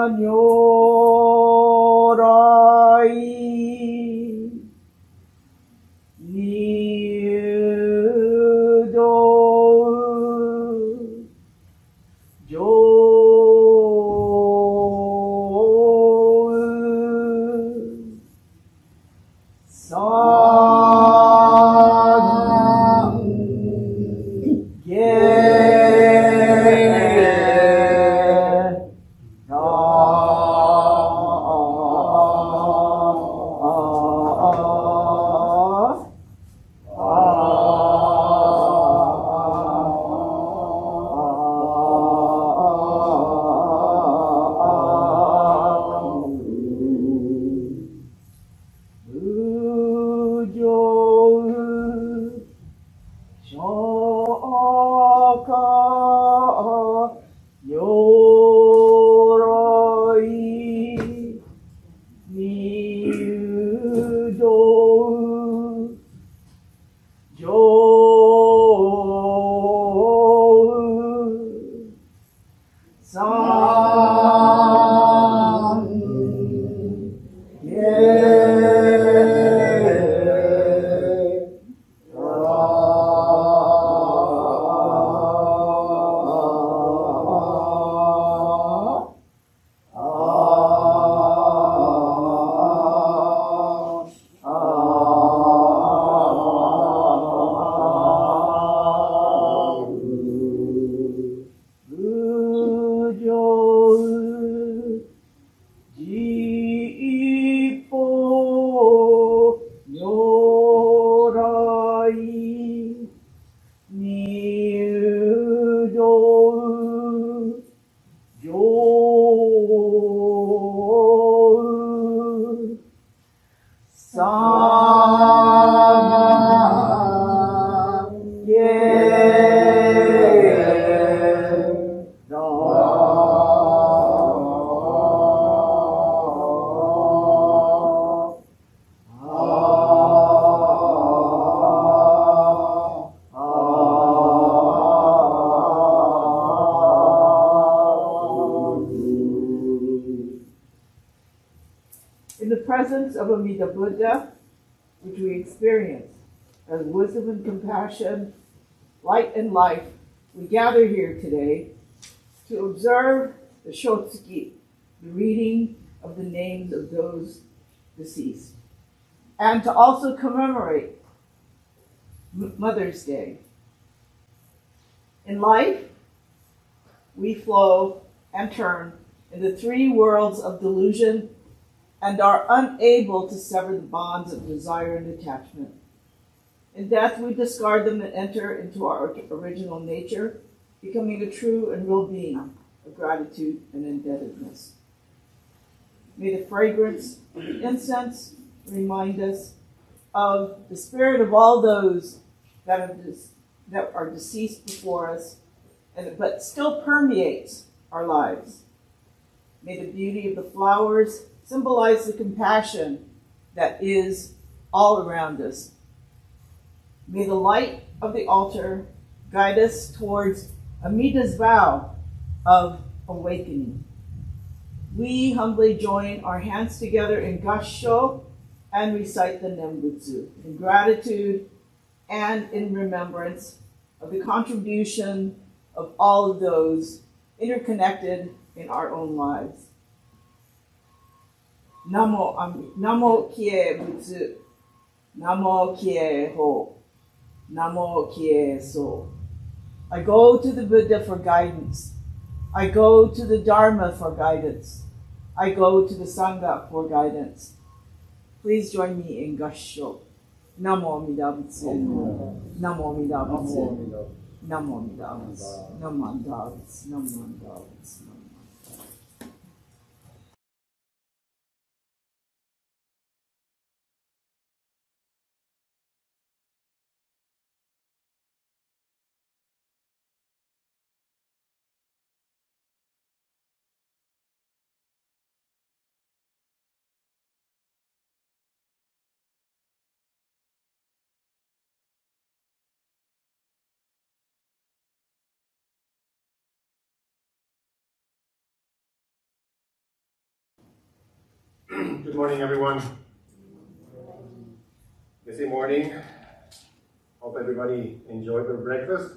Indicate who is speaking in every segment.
Speaker 1: nyorai niudo jou san ge Of Amida Buddha, which we experience as wisdom and compassion, light and life, we gather here today to observe the Shotsuki, the reading of the names of those deceased, and to also commemorate Mother's Day. In life, we flow and turn in the three worlds of delusion and are unable to sever the bonds of desire and attachment. In death, we discard them and enter into our original nature, becoming a true and real being of gratitude and indebtedness. May the fragrance of the incense remind us of the spirit of all those that are deceased before us, but still permeates our lives. May the beauty of the flowers symbolize the compassion that is all around us. May the light of the altar guide us towards Amida's vow of awakening. We humbly join our hands together in Gassho and recite the Nembutsu in gratitude and in remembrance of the contribution of all of those interconnected in our own lives. Namo kie butsu, namo kie ho, namo kie so. I go to the Buddha for guidance. I go to the Dharma for guidance. I go to the Sangha for guidance. Please join me in Gassho. Namo Amida Butsu. Namo Amida Butsu. Namo Amida Butsu. Namo Amida Butsu. Namo Amida Butsu.
Speaker 2: Good morning, everyone. Busy morning. Hope everybody enjoyed their breakfast.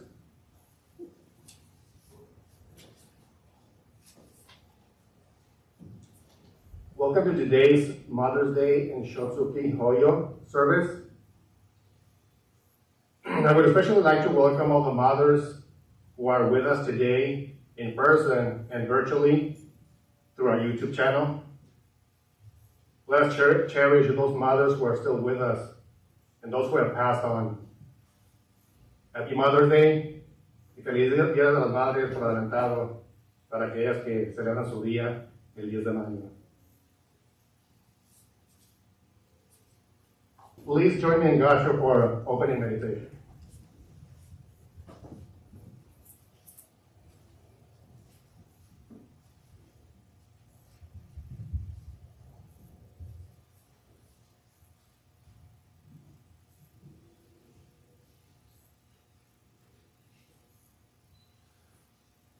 Speaker 2: Welcome to today's Mother's Day in Shotsuki, Hoyo service. I would especially like to welcome all the mothers who are with us today in person and virtually through our YouTube channel. Let us cherish those mothers who are still with us and those who have passed on. Happy Mother's Day y feliz Día de las Madres por adelantado para aquellas que celebran su día el 10 de mayo. Please join me in Gasho for opening meditation.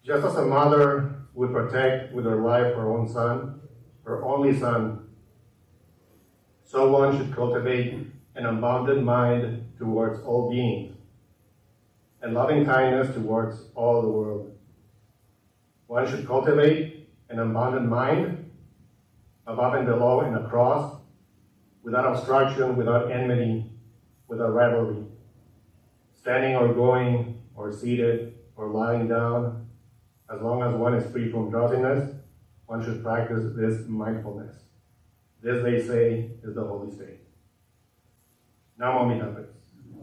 Speaker 2: Just as a mother would protect with her life her own son, her only son, so one should cultivate an unbounded mind towards all beings and loving kindness towards all the world. One should cultivate an unbounded mind above and below and across, without obstruction, without enmity, without rivalry, standing or going or seated or lying down. As long as one is free from drowsiness, one should practice this mindfulness. This, they say, is the holy state. Namo Amitatis,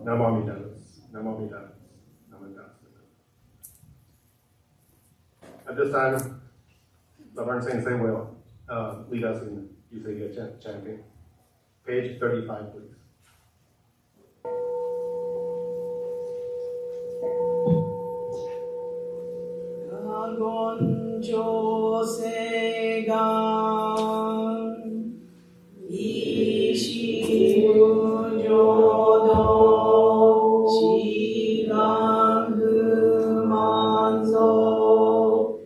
Speaker 2: Namo Amitatis, Namo Amitatis, Namo Amitatis. At this time, Laverne Sensei will lead us in Yusei chanting. Page 35, please.
Speaker 1: Gonjo Segan Ishi Jodo Shigan Humanzo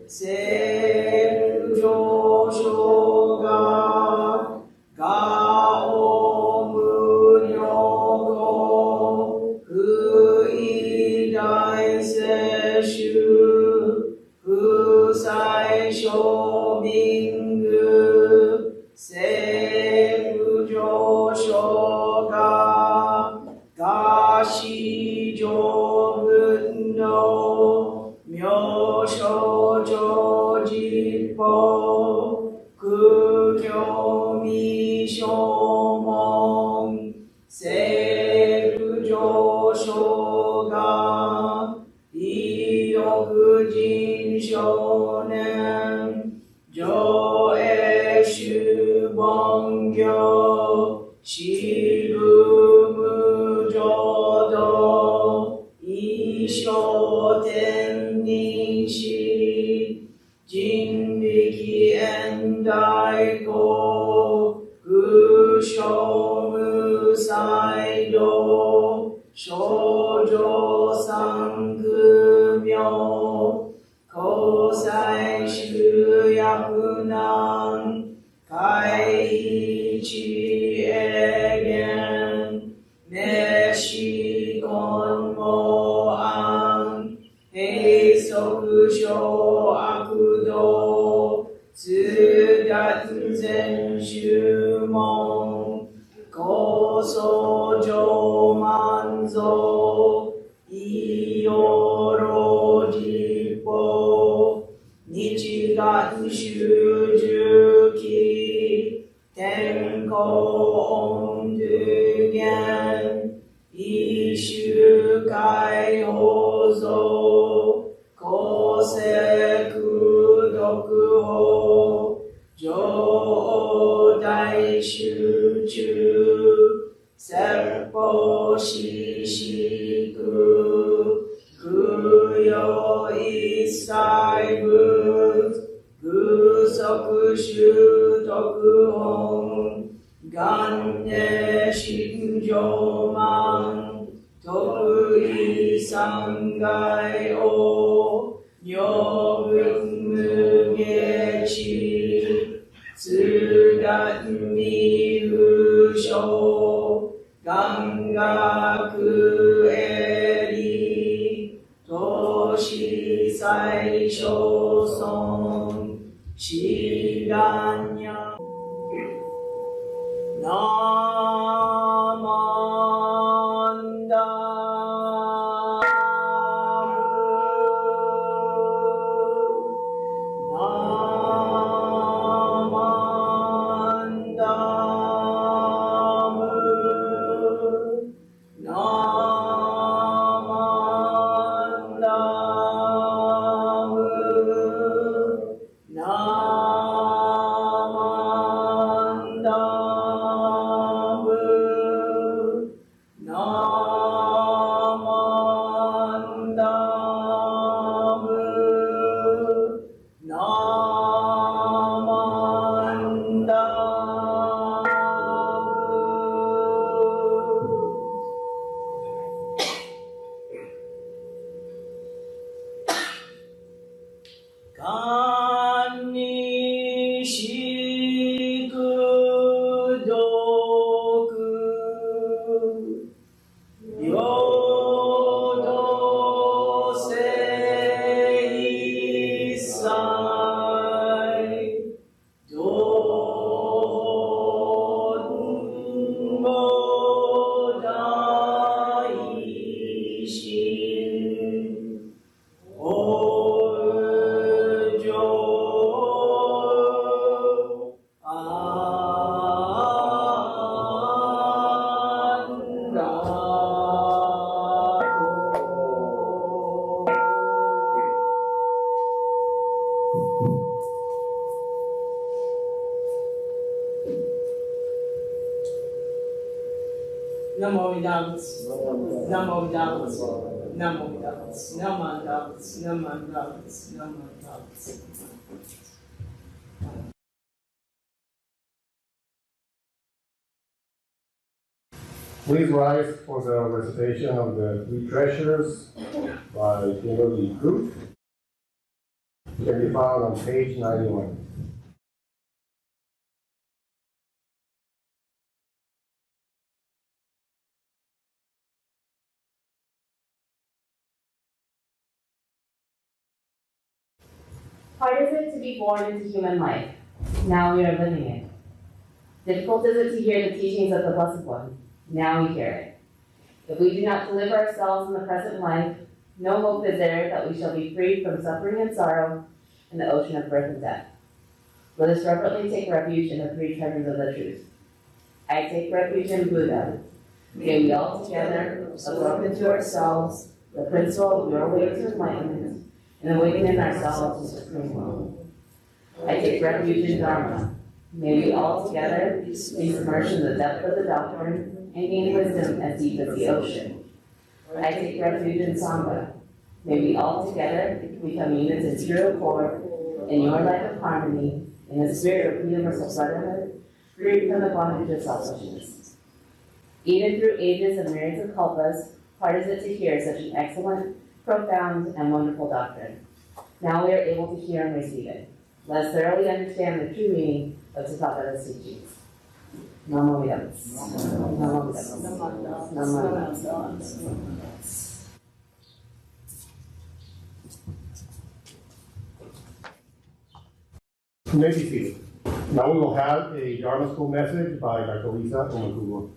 Speaker 1: Sejo Shoga Gao Munyoko Huidai Seshu Sai Shobingu Sefujo Shoga Gashi Jobundo Myosho Jojipo Kukyo Mishomon Sefujo Shoga Iyokujin Shonen Joeshu Bongyo Shibu Mujodo Isho Tennishi Jinbiki Endaiko Gusho Musaido Shoujo Sankumyo Kosai Shuyakunan Kaiichi Egen Neshi Konmo An Heisoku Sho Akudo Tsudatzen Shumon Koso Jomanzo Iyoro Jipo Nichigatsu Shujuki Tenko Ondugen Ishukai Hozo Koseku Dokuho Jo Daishuchu Seppo Shishiku Kuyo Isai Bus Gusoku Shutoku Hon Ganye Shinjoman Tokui Sangai O Nyogun Mugechi Tsudatmi に不詳願学エリ都市最小村志願やナマンダNamo Buddhas, Namo Buddhas, Namo Buddhas, Namo Buddhas, Namo Buddhas, Namo Buddhas.
Speaker 2: Please rise for the recitation of the Three Treasures by Kimberly Crute. It can be found on page 91.
Speaker 3: Hard is it to be born into human life? Now we are living it. Difficult is it to hear the teachings of the Blessed One? Now we hear it. If we do not deliver ourselves in the present life, no hope is there that we shall be freed from suffering and sorrow in the ocean of birth and death. Let us reverently take refuge in the three treasures of the truth. I take refuge in Buddha. May we all together absorb into ourselves the principle of your way to enlightenment and awaken in ourselves the supreme will. I take refuge in Dharma. May we all together be submerged in the depth of the doctrine and gain wisdom as deep as the ocean. I take refuge in Sangha. May we all together become units in true accord in your life of harmony, in a spirit of universal brotherhood, free from the bondage of selfishness. Even through ages and myriads of kalpas, hard is it to hear such an excellent, profound, and wonderful doctrine. Now we are able to hear and receive it. Let us thoroughly understand the true meaning of Tathagata's teachings. Namo Buddhas. Namo Buddhas. Namo Buddhas.
Speaker 2: You may be seated. Now we will have a Dharma School message by Dr. Lisa Umekubo.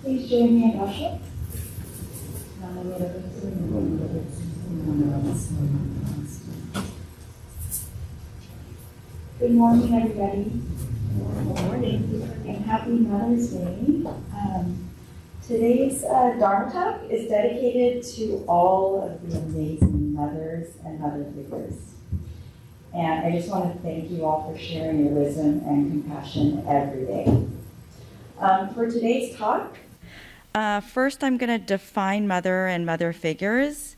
Speaker 4: Please join me in worship. Good morning, everybody. Good morning. And happy Mother's Day. Today's Dharma talk is dedicated to all of the amazing mothers and mother figures. And I just want to thank you all for sharing your wisdom and compassion every day. For today's talk,
Speaker 5: first, I'm going to define mother and mother figures,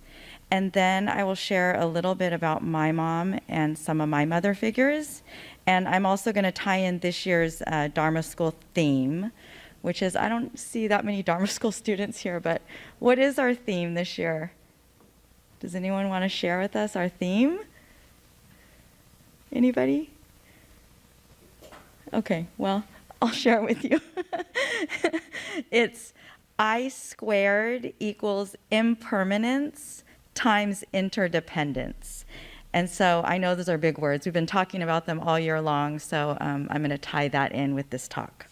Speaker 5: and then I will share a little bit about my mom and some of my mother figures, And I'm also going to tie in this year's Dharma School theme, which is, I don't see that many Dharma School students here, but what is our theme this year? Does anyone want to share with us our theme? Anybody? Okay, well, I'll share it with you. It's I squared equals impermanence times interdependence. And so I know those are big words. We've been talking about them all year long, so I'm going to tie that in with this talk.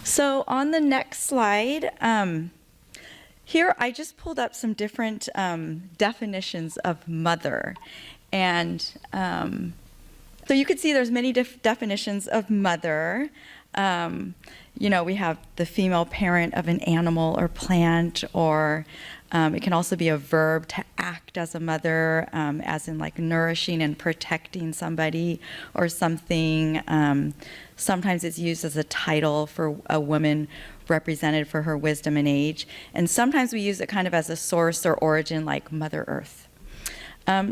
Speaker 5: So on the next slide, here I just pulled up some different definitions of mother. And so you could see there's many definitions of mother. You know, we have the female parent of an animal or plant, or it can also be a verb to act as a mother, as in like nourishing and protecting somebody or something. Sometimes it's used as a title for a woman represented for her wisdom and age. And sometimes we use it kind of as a source or origin, like Mother Earth.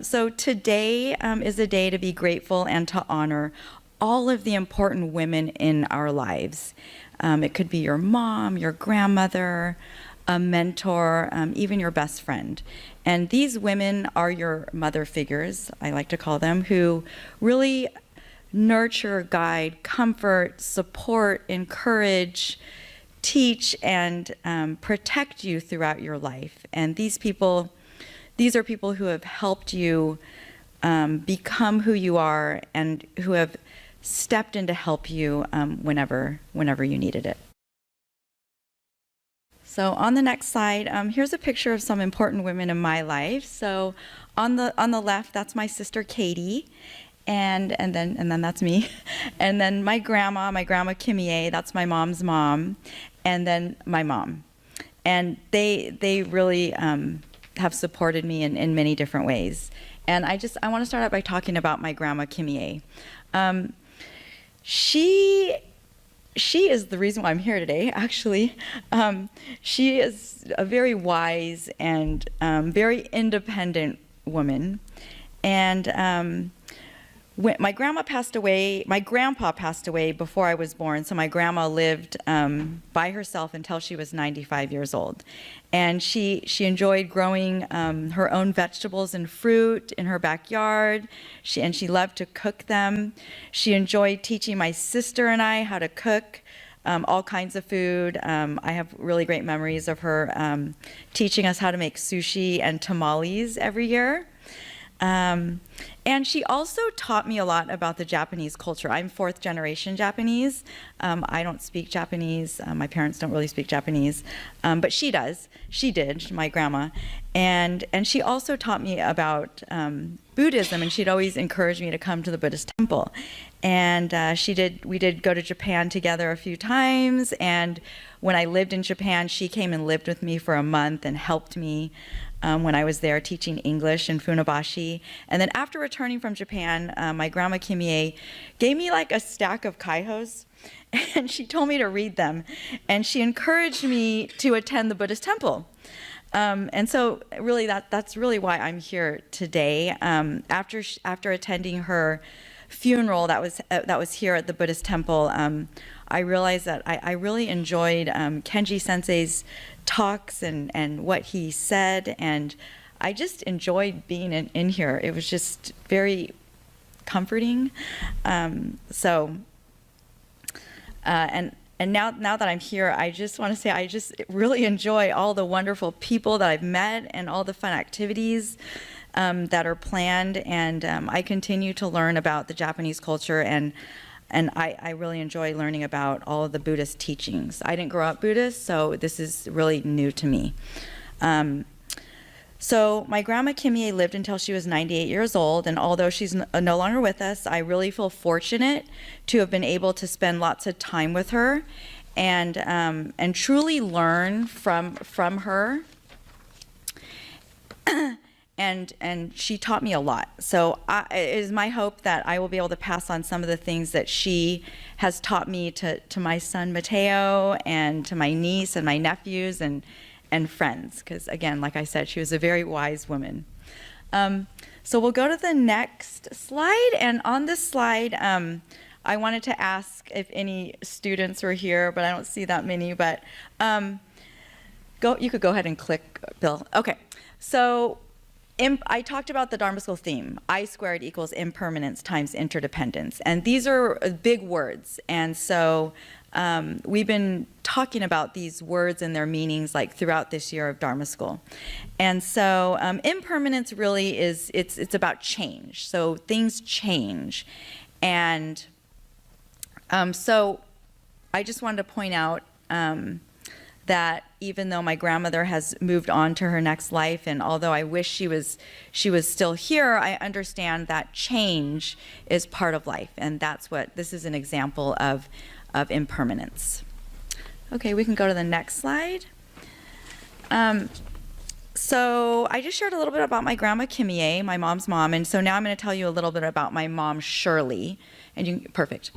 Speaker 5: So today is a day to be grateful and to honor all of the important women in our lives. It could be your mom, your grandmother, a mentor, even your best friend. And these women are your mother figures, I like to call them, who really nurture, guide, comfort, support, encourage, teach, and protect you throughout your life. And these are people who have helped you become who you are and who have stepped in to help you whenever you needed it. So on the next slide, here's a picture of some important women in my life. So on the left, that's my sister Katie, and then that's me, and then my grandma Kimie, that's my mom's mom, and then my mom, and they really have supported me in many different ways. And I want to start out by talking about my grandma Kimie. She is the reason why I'm here today, actually. She is a very wise and very independent woman. And when my grandpa passed away before I was born, so my grandma lived by herself until she was 95 years old. And she enjoyed growing her own vegetables and fruit in her backyard, and she loved to cook them. She enjoyed teaching my sister and I how to cook all kinds of food. I have really great memories of her teaching us how to make sushi and tamales every year. And she also taught me a lot about the Japanese culture. I'm fourth generation Japanese. I don't speak Japanese. My parents don't really speak Japanese, but she does. She did, my grandma. And she also taught me about Buddhism, and she'd always encourage me to come to the Buddhist temple. And we did go to Japan together a few times, and when I lived in Japan, she came and lived with me for a month and helped me when I was there teaching English in Funabashi. And then after returning from Japan, my grandma Kimie gave me like a stack of kaihos, and she told me to read them. And she encouraged me to attend the Buddhist temple. And so really that's really why I'm here today. After attending her funeral that was here at the Buddhist temple, I realized that I really enjoyed Kenji Sensei's talks and what he said, and I just enjoyed being in here. It was just very comforting. And now that I'm here, I just want to say I just really enjoy all the wonderful people that I've met and all the fun activities that are planned, and I continue to learn about the Japanese culture, and I really enjoy learning about all of the Buddhist teachings. I didn't grow up Buddhist, so this is really new to me. So my grandma Kimie lived until she was 98 years old, and although she's no longer with us, I really feel fortunate to have been able to spend lots of time with her and truly learn from her. And she taught me a lot. So it is my hope that I will be able to pass on some of the things that she has taught me to my son Mateo and to my niece and my nephews and friends. Because again, like I said, she was a very wise woman. So we'll go to the next slide. And on this slide, I wanted to ask if any students were here, but I don't see that many. But you could go ahead and click, Bill. Okay, so I talked about the Dharma School theme, I squared equals impermanence times interdependence. And these are big words. And so we've been talking about these words and their meanings like throughout this year of Dharma School. And so impermanence really is, it's about change. So things change. And so I just wanted to point out that even though my grandmother has moved on to her next life, and although I wish she was still here, I understand that change is part of life, and this is an example of impermanence. Okay, we can go to the next slide. So I just shared a little bit about my grandma Kimie, my mom's mom, and so now I'm going to tell you a little bit about my mom Shirley. And perfect.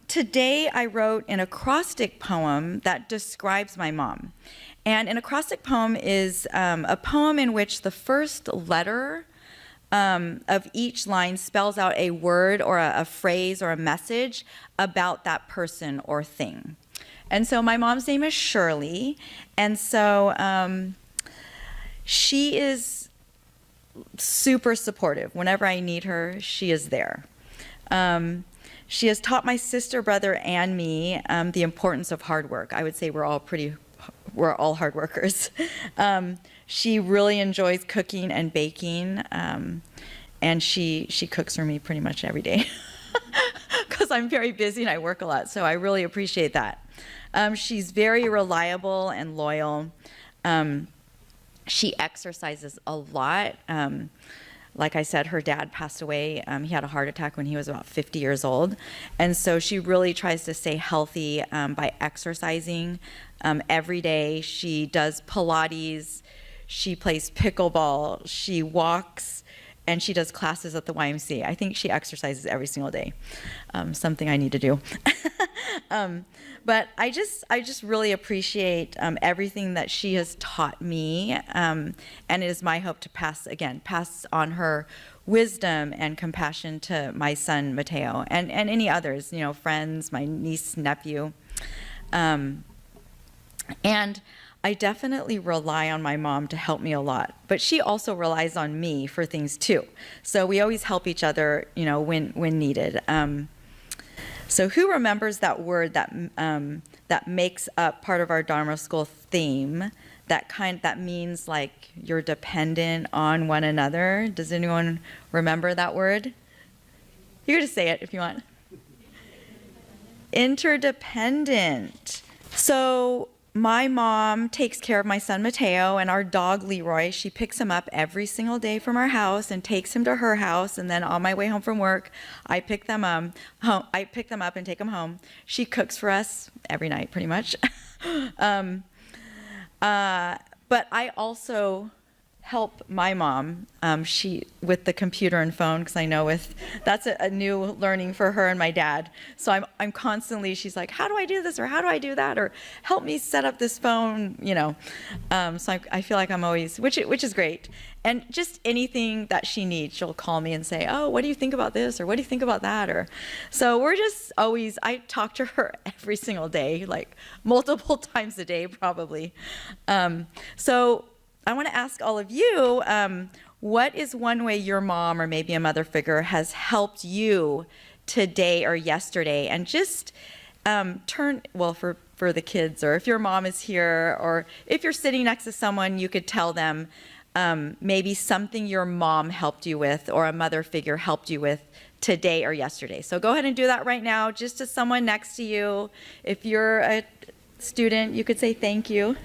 Speaker 5: Today I wrote an acrostic poem that describes my mom. And an acrostic poem is a poem in which the first letter of each line spells out a word or a phrase or a message about that person or thing. And so my mom's name is Shirley, and so she is super supportive. Whenever I need her, she is there. She has taught my sister, brother, and me the importance of hard work. I would say we're all hard workers. She really enjoys cooking and baking, and she cooks for me pretty much every day because I'm very busy and I work a lot, so I really appreciate that. She's very reliable and loyal. She exercises a lot. Like I said, her dad passed away. He had a heart attack when he was about 50 years old. And so she really tries to stay healthy by exercising every day. She does Pilates, she plays pickleball, she walks, and she does classes at the YMCA. I think she exercises every single day, something I need to do. But I just really appreciate everything that she has taught me, and it is my hope to pass on her wisdom and compassion to my son Mateo and any others, friends, my niece, nephew. And I definitely rely on my mom to help me a lot, but she also relies on me for things too. So we always help each other, when needed. So who remembers that word that makes up part of our Dharma School theme? That means like you're dependent on one another. Does anyone remember that word? You can just say it if you want. Interdependent. So my mom takes care of my son Mateo and our dog Leroy. She picks him up every single day from our house and takes him to her house. And then on my way home from work, I pick them up and take them home. She cooks for us every night, pretty much. But I also help my mom with the computer and phone, because I know that's a new learning for her and my dad. So I'm constantly, she's like, how do I do this, or how do I do that, or help me set up this phone, so I feel like I'm always, which is great. And just anything that she needs, she'll call me and say, oh, what do you think about this, or what do you think about that, so we're just always, I talk to her every single day, like multiple times a day probably. So I want to ask all of you, what is one way your mom or maybe a mother figure has helped you today or yesterday? And just for the kids, or if your mom is here, or if you're sitting next to someone, you could tell them maybe something your mom helped you with or a mother figure helped you with today or yesterday. So go ahead and do that right now, just to someone next to you. If you're a student, you could say thank you.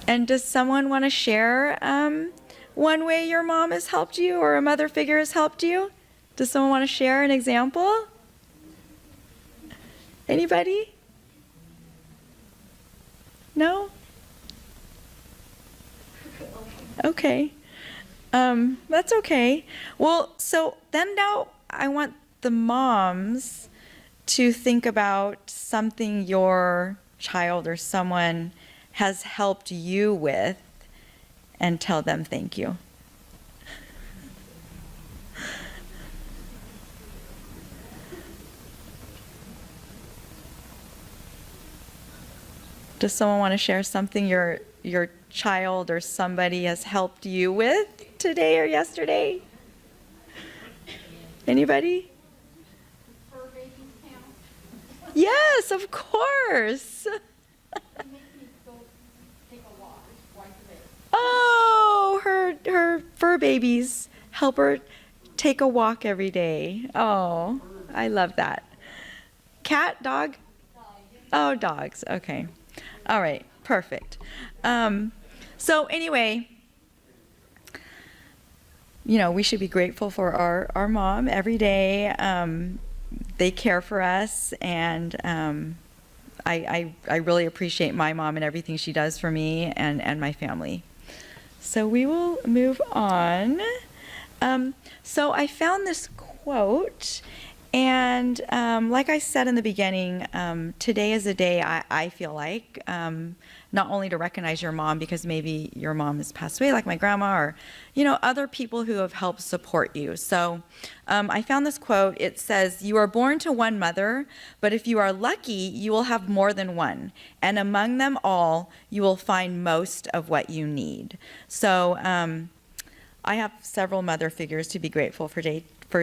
Speaker 5: And does someone want to share one way your mom has helped you or a mother figure has helped you? Does someone want to share an example? Anybody? No? Okay. That's okay. Well, so then now I want the moms to think about something your child or someone has helped you with and tell them thank you. Does someone want to share something your child or somebody has helped you with today or yesterday? Anybody?
Speaker 6: Fur babies count.
Speaker 5: Yes, of course.
Speaker 6: It makes me go take a walk twice a day.
Speaker 5: Oh, her fur babies help her take a walk every day. Oh, I love that. Cat, dog? Oh, dogs. Okay. All right. Perfect. So anyway, we should be grateful for our mom every day. They care for us, and I really appreciate my mom and everything she does for me and my family. So we will move on. So I found this quote, and like I said in the beginning, today is a day I feel like not only to recognize your mom, because maybe your mom has passed away, like my grandma, or other people who have helped support you. So I found this quote. It says, "You are born to one mother, but if you are lucky, you will have more than one, and among them all, you will find most of what you need." So I have several mother figures to be grateful for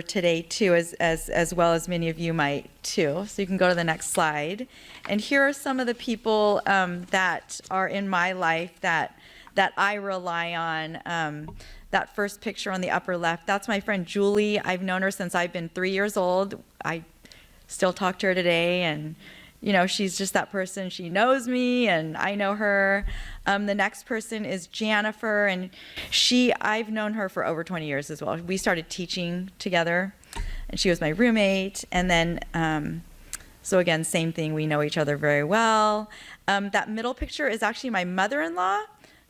Speaker 5: today too, as well as many of you might too. So you can go to the next slide. And here are some of the people that are in my life that I rely on. That first picture on the upper left, that's my friend Julie. I've known her since I've been 3 years old. I still talk to her today, and she's just that person. She knows me and I know her. The next person is Jennifer, and I've known her for over 20 years as well. We started teaching together, and she was my roommate. And then, so again, same thing, we know each other very well. That middle picture is actually my mother-in-law,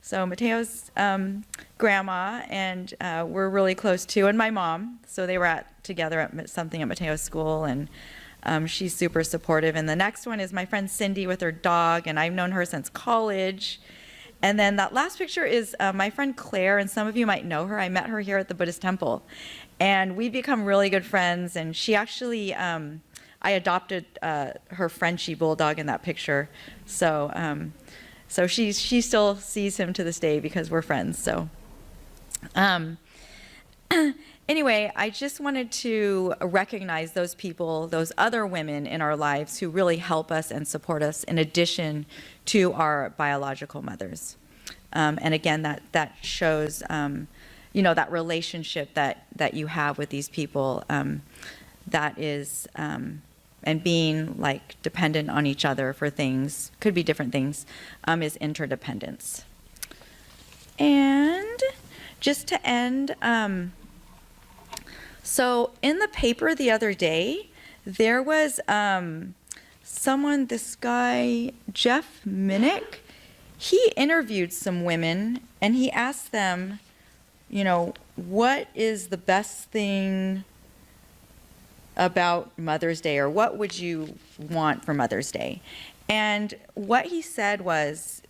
Speaker 5: so Mateo's grandma, and we're really close too, and my mom. So they were together at something at Mateo's school, and she's super supportive. And the next one is my friend Cindy with her dog, and I've known her since college. And then that last picture is my friend Claire, and some of you might know her. I met her here at the Buddhist temple, and we've become really good friends. And she actually, I adopted her Frenchie bulldog in that picture. So she still sees him to this day because we're friends. So anyway, I just wanted to recognize those people, those other women in our lives who really help us and support us in addition to our biological mothers. And again, that shows, that relationship that you have with these people, that is, and being like dependent on each other for things, could be different things, is interdependence. And just to end, so in the paper the other day, there was someone, this guy, Jeff Minnick, he interviewed some women, and he asked them, what is the best thing about Mother's Day, or what would you want for Mother's Day? And what he said was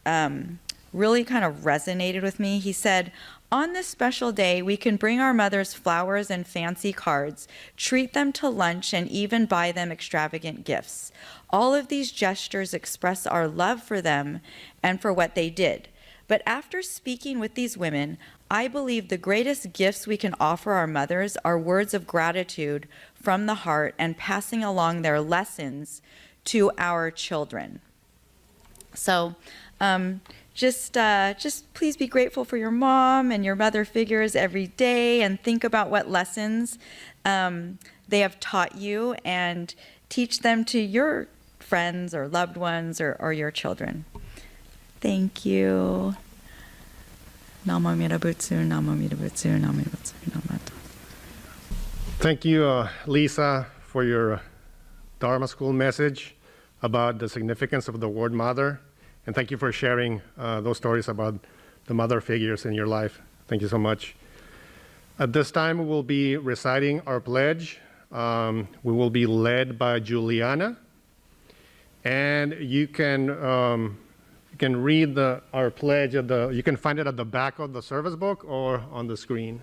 Speaker 5: really kind of resonated with me. He said, "On this special day, we can bring our mothers flowers and fancy cards, treat them to lunch, and even buy them extravagant gifts. All of these gestures express our love for them and for what they did. But after speaking with these women, I believe the greatest gifts we can offer our mothers are words of gratitude from the heart and passing along their lessons to our children." So just please be grateful for your mom and your mother figures every day, and think about what lessons they have taught you, and teach them to your friends or loved ones or your children. Thank you. Namo Mira Butsu, Namo Mira Butsu, Namo Mira Butsu, Namo.
Speaker 2: Thank you, Lisa, for your Dharma School message about the significance of the word mother. And thank you for sharing those stories about the mother figures in your life. Thank you so much. At this time, we will be reciting our pledge. We will be led by Juliana. And you can read our pledge you can find it at the back of the service book or on the screen.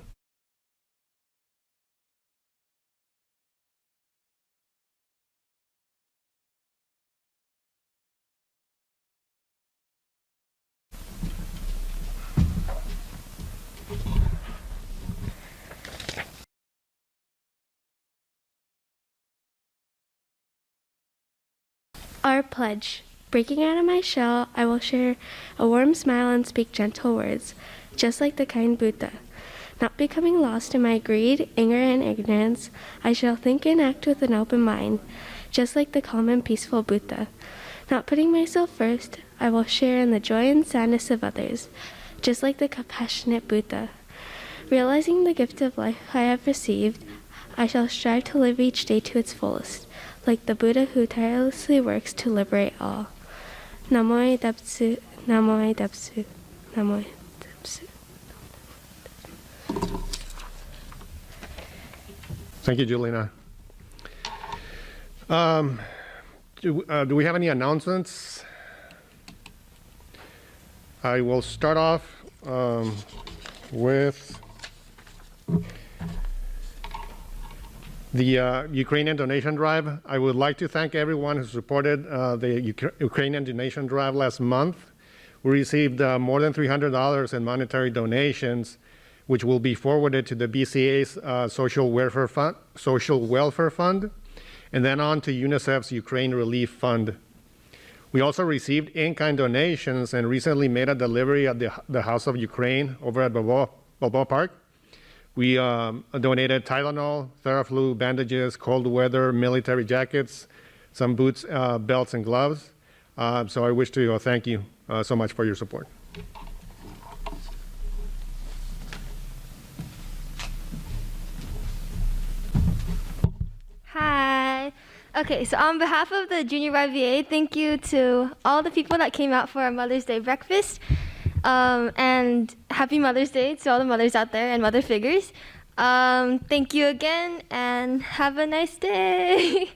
Speaker 7: Our pledge. Breaking out of my shell, I will share a warm smile and speak gentle words, just like the kind Buddha. Not becoming lost in my greed, anger, and ignorance, I shall think and act with an open mind, just like the calm and peaceful Buddha. Not putting myself first, I will share in the joy and sadness of others, just like the compassionate Buddha. Realizing the gift of life I have received, I shall strive to live each day to its fullest, like the Buddha who tirelessly works to liberate all. Namoe Dapsu, Namoe Dapsu, Namoe Dapsu.
Speaker 2: Thank you, Juliana. Do we have any announcements? I will start off with the Ukrainian donation drive. I would like to thank everyone who supported the Ukrainian donation drive last month. We received more than $300 in monetary donations, which will be forwarded to the BCA's Social Welfare Fund, and then on to UNICEF's Ukraine Relief Fund. We also received in-kind donations and recently made a delivery at the House of Ukraine over at Balboa Park. We donated Tylenol, Theraflu, bandages, cold weather, military jackets, some boots, belts, and gloves. So I wish to thank you so much for your support.
Speaker 7: Hi. Okay, so on behalf of the Junior YVA, thank you to all the people that came out for our Mother's Day breakfast. And happy Mother's Day to all the mothers out there and mother figures. Thank you again and have a nice day.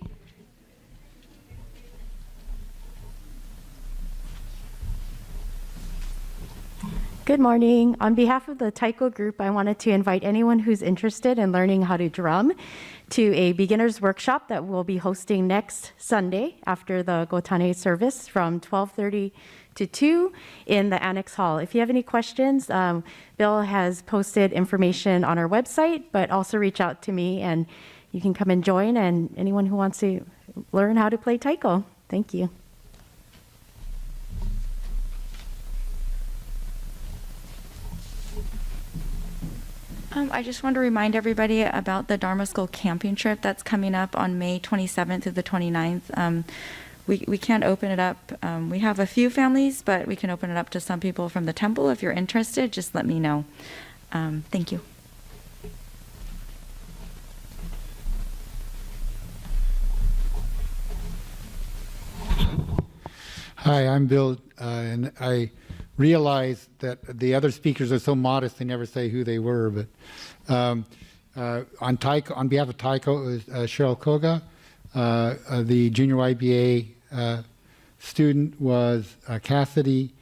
Speaker 8: Good morning. On behalf of the Taiko group, I wanted to invite anyone who's interested in learning how to drum to a beginner's workshop that we'll be hosting next Sunday after the Gotane service from 12:30 to 2 in the Annex Hall. If you have any questions, Bill has posted information on our website, but also reach out to me and you can come and join, and anyone who wants to learn how to play taiko. Thank you.
Speaker 5: I just want to remind everybody about the Dharma School camping trip that's coming up on May 27th through the 29th. We can't open it up. We have a few families, but we can open it up to some people from the temple. If you're interested, just let me know. Thank you.
Speaker 9: Hi, I'm Bill, and I realize that the other speakers are so modest they never say who they were, but on behalf of Taiko, Cheryl Koga, the junior YBA student was Cassidy,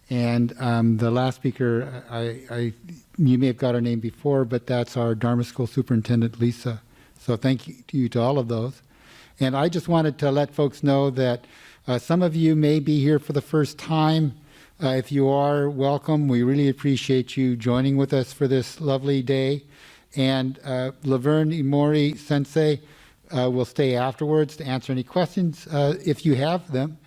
Speaker 9: and the last speaker, you may have got her name before, but that's our Dharma School Superintendent, Lisa. So thank you to all of those. And I just wanted to let folks know that some of you may be here for the first time. If you are, welcome. We really appreciate you joining with us for this lovely day. And Laverne Imori Sensei will stay afterwards to answer any questions, if you have them,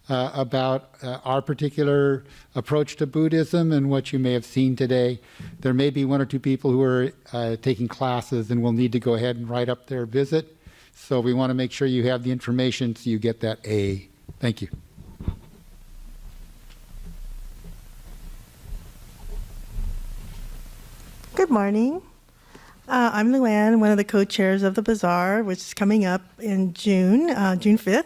Speaker 9: about our particular approach to Buddhism and what you may have seen today. There may be one or two people who are taking classes and will need to go ahead and write up their visit. So we want to make sure you have the information so you get that A. Thank you.
Speaker 10: Good morning. I'm Luann, one of the co-chairs of the Bazaar, which is coming up in June 5th.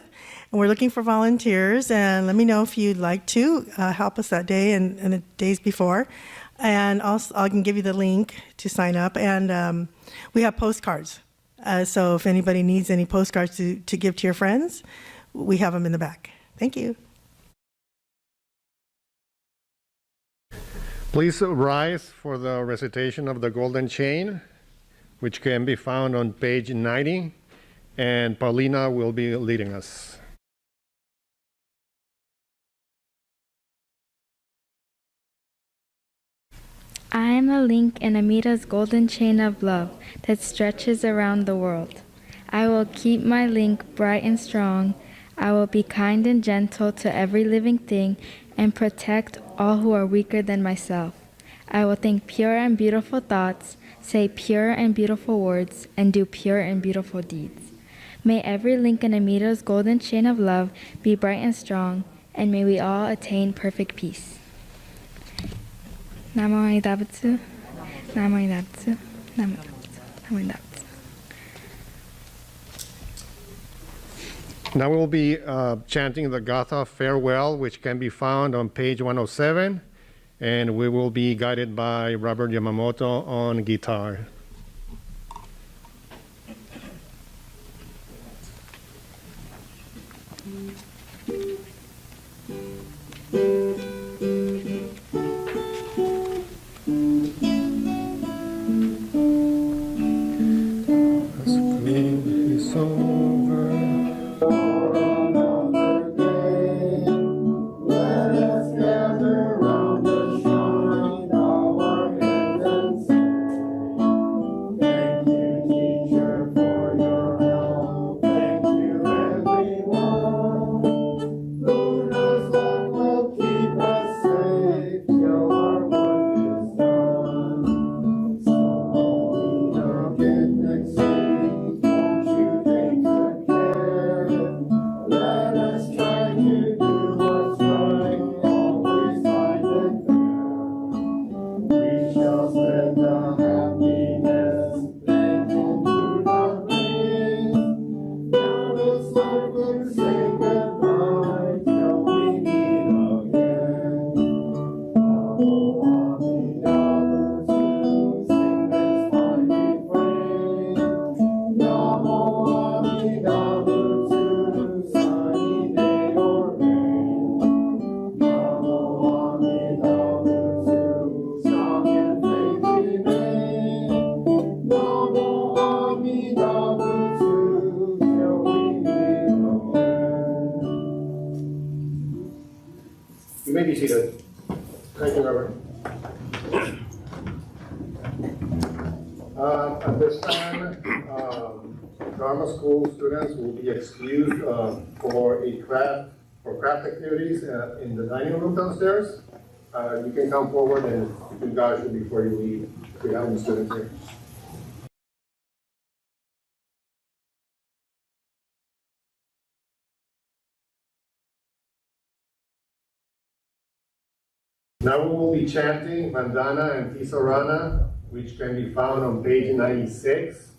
Speaker 10: And we're looking for volunteers, and let me know if you'd like to help us that day and the days before. And also, I can give you the link to sign up. And we have postcards. So if anybody needs any postcards to give to your friends, we have them in the back. Thank you.
Speaker 2: Please rise for the recitation of the Golden Chain, which can be found on page 90, and Paulina will be leading us.
Speaker 11: I am a link in Amita's golden chain of love that stretches around the world. I will keep my link bright and strong. I will be kind and gentle to every living thing and protect all who are weaker than myself. I will think pure and beautiful thoughts, say pure and beautiful words, and do pure and beautiful deeds. May every link in Amita's golden chain of love be bright and strong, and may we all attain perfect peace. Namo Amida-butsu, Namo Amida-butsu, Namo Amida-butsu, Namo Amida-butsu.
Speaker 2: Now we'll be chanting the Gatha Farewell, which can be found on page 107, and we will be guided by Robert Yamamoto on guitar. You may be seated. Thank you, Robert. At this time, Dharma School students will be excused for craft activities in the dining room downstairs. You can come forward and do gasshu before you leave if we have any students here. Now we will be chanting Vandana and Tisarana, which can be found on page 96.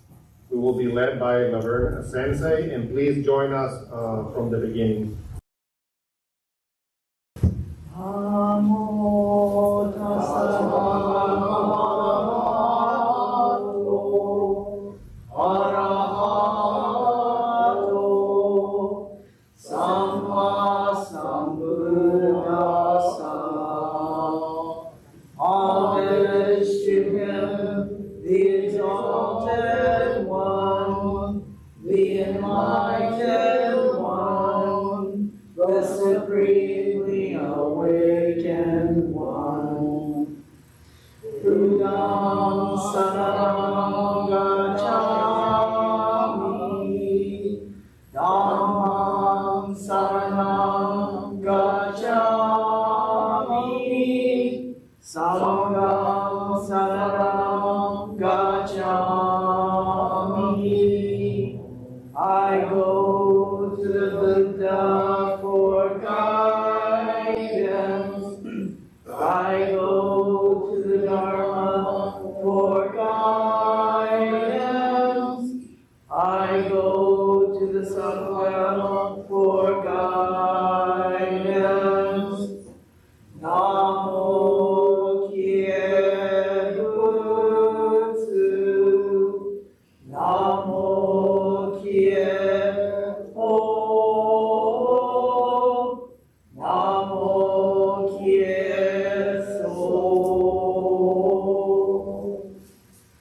Speaker 2: We will be led by Laverne Sensei, and please join us from the beginning.
Speaker 1: Namo tassa bhagavato arahato samma sambuddhassa. Homage to him, the exalted one, the enlightened one, the supremely awakened one.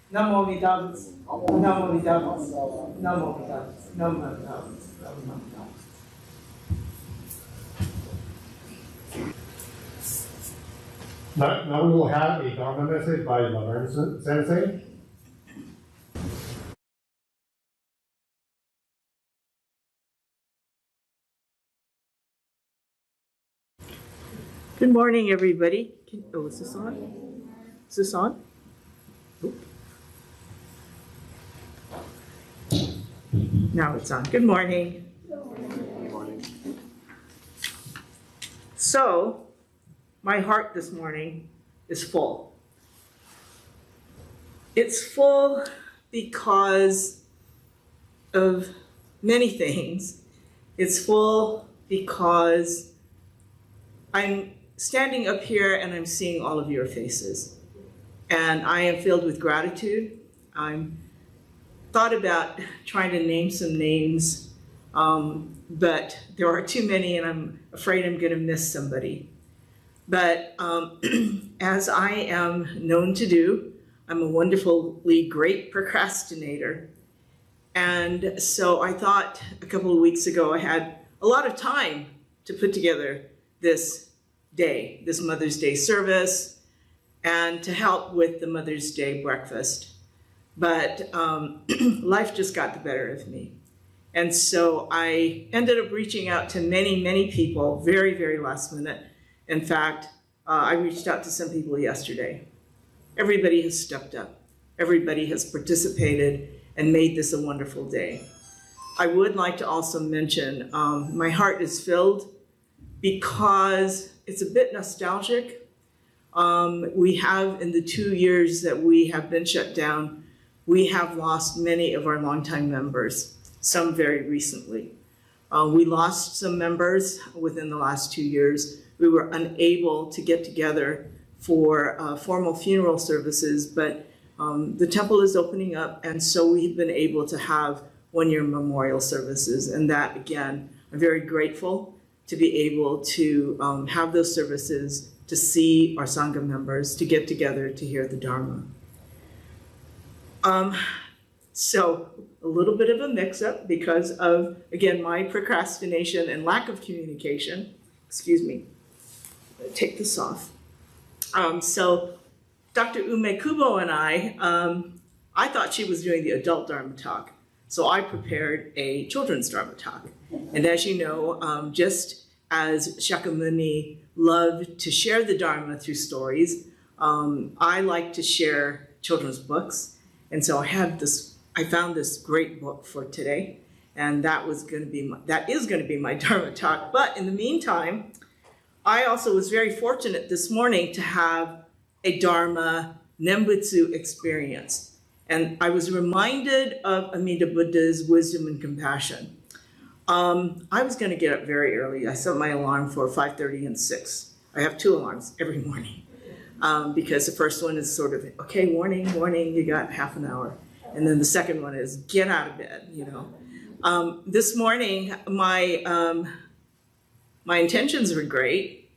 Speaker 1: Namo Amitabha. Namo Amitabha. Namo Amitabha. Namo Amitabha. Namo Amitabha.
Speaker 2: Now we will have a Dharma message by Laverne Sensei.
Speaker 1: Good morning, everybody. Is this on? Is this on? Oop. Now it's on. Good morning. Good morning. So, my heart this morning is full. It's full because of many things. It's full because I'm standing up here and I'm seeing all of your faces. And I am filled with gratitude. I'm thought about trying to name some names, but there are too many and I'm afraid I'm gonna miss somebody. But as I am known to do, I'm a wonderfully great procrastinator. And so I thought a couple of weeks ago I had a lot of time to put together this day, this Mother's Day service, and to help with the Mother's Day breakfast. But life just got the better of me. And so I ended up reaching out to many, many people very, very last minute. In fact, I reached out to some people yesterday. Everybody has stepped up. Everybody has participated and made this a wonderful day. I would like to also mention, my heart is filled because it's a bit nostalgic. We have, in the 2 years that we have been shut down, we have lost many of our longtime members, some very recently. We lost some members within the last 2 years. We were unable to get together for formal funeral services, but the temple is opening up, and so we've been able to have one-year memorial services. And that, again, I'm very grateful to be able to have those services, to see our Sangha members, to get together to hear the Dharma. So a little bit of a mix-up because of, again, my procrastination and lack of communication. Excuse me. Take this off. So Dr. Umekubo and I thought she was doing the adult Dharma talk. So I prepared a children's Dharma talk. And as you know, just as Shakyamuni loved to share the Dharma through stories, I like to share children's books. And so I found this great book for today. And that is going to be my Dharma talk. But in the meantime, I also was very fortunate this morning to have a Dharma Nembutsu experience. And I was reminded of Amida Buddha's wisdom and compassion. I was going to get up very early. I set my alarm for 5:30 and 6. I have 2 alarms every morning because the first one is sort of, okay, warning, warning, you got half an hour. And then the second one is get out of bed, you know. This morning, my intentions were great,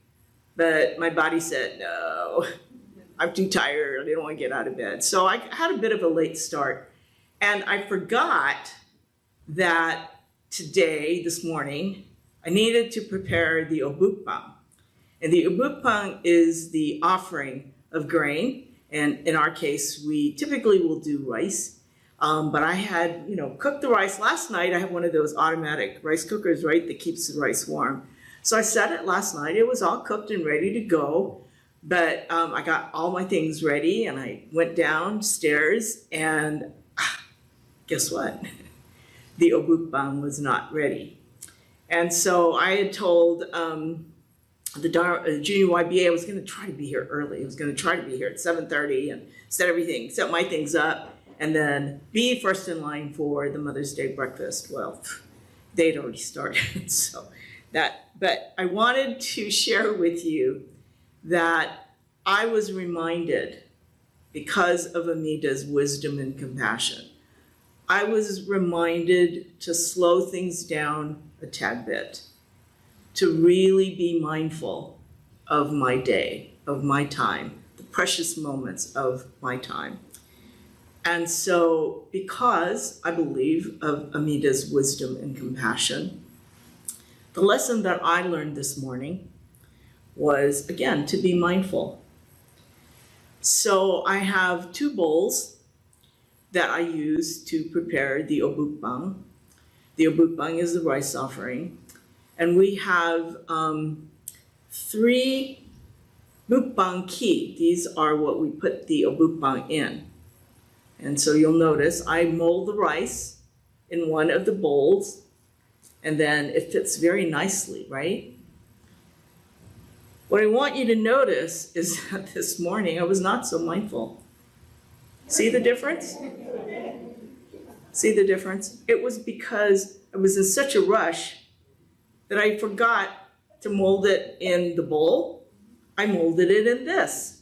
Speaker 1: but my body said, no, I'm too tired. I don't want to get out of bed. So I had a bit of a late start. And I forgot that today, this morning, I needed to prepare the obukbang. And the obukbang is the offering of grain. And in our case, we typically will do rice. But I had, cooked the rice last night. I have one of those automatic rice cookers, right, that keeps the rice warm. So I set it last night. It was all cooked and ready to go. But I got all my things ready and I went downstairs and guess what? The obukbang was not ready. And so I had told the junior YBA I was going to try to be here early. I was going to try to be here at 7:30 and set my things up and then be first in line for the Mother's Day breakfast. Well, they'd already started. But I wanted to share with you that I was reminded, because of Amida's wisdom and compassion, I was reminded to slow things down a tad bit, to really be mindful of my day, of my time, the precious moments of my time. And so, because I believe of Amida's wisdom and compassion, the lesson that I learned this morning was, again, to be mindful. So I have 2 bowls that I use to prepare the obukbang. The obukbang is the rice offering. And we have 3 mukbang ki. These are what we put the obukbang in. And so you'll notice I mold the rice in one of the bowls, and then it fits very nicely, right? What I want you to notice is that this morning I was not so mindful. See the difference? See the difference? It was because I was in such a rush that I forgot to mold it in the bowl. I molded it in this.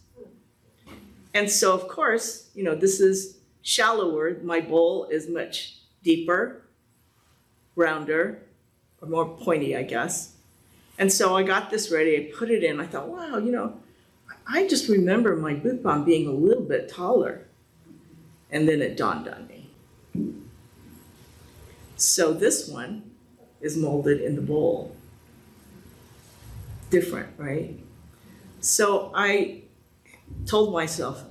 Speaker 1: And so, of course, you know, this is shallower. My bowl is much deeper, rounder, or more pointy, I guess. And so I got this ready, I put it in, I thought, wow, you know, I just remember my bukbang being a little bit taller. And then it dawned on me. So this one is molded in the bowl. Different, right? So I told myself,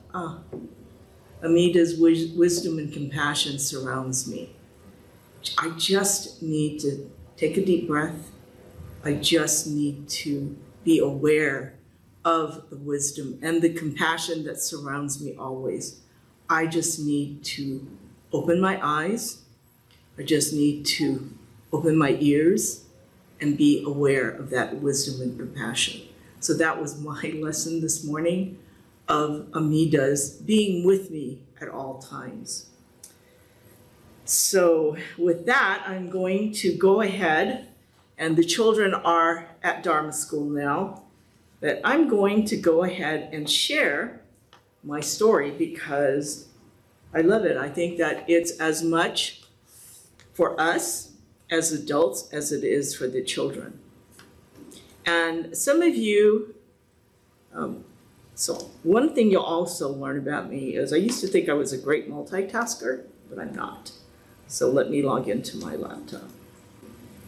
Speaker 1: Amida's wisdom and compassion surrounds me. I just need to take a deep breath. I just need to be aware of the wisdom and the compassion that surrounds me always. I just need to open my eyes. I just need to open my ears and be aware of that wisdom and compassion. So that was my lesson this morning of Amida's being with me at all times. So with that, I'm going to go ahead, and the children are at Dharma School now, but I'm going to go ahead and share my story because I love it. I think that it's as much for us as adults as it is for the children. And some of you, so one thing you'll also learn about me is I used to think I was a great multitasker, but I'm not. So let me log into my laptop.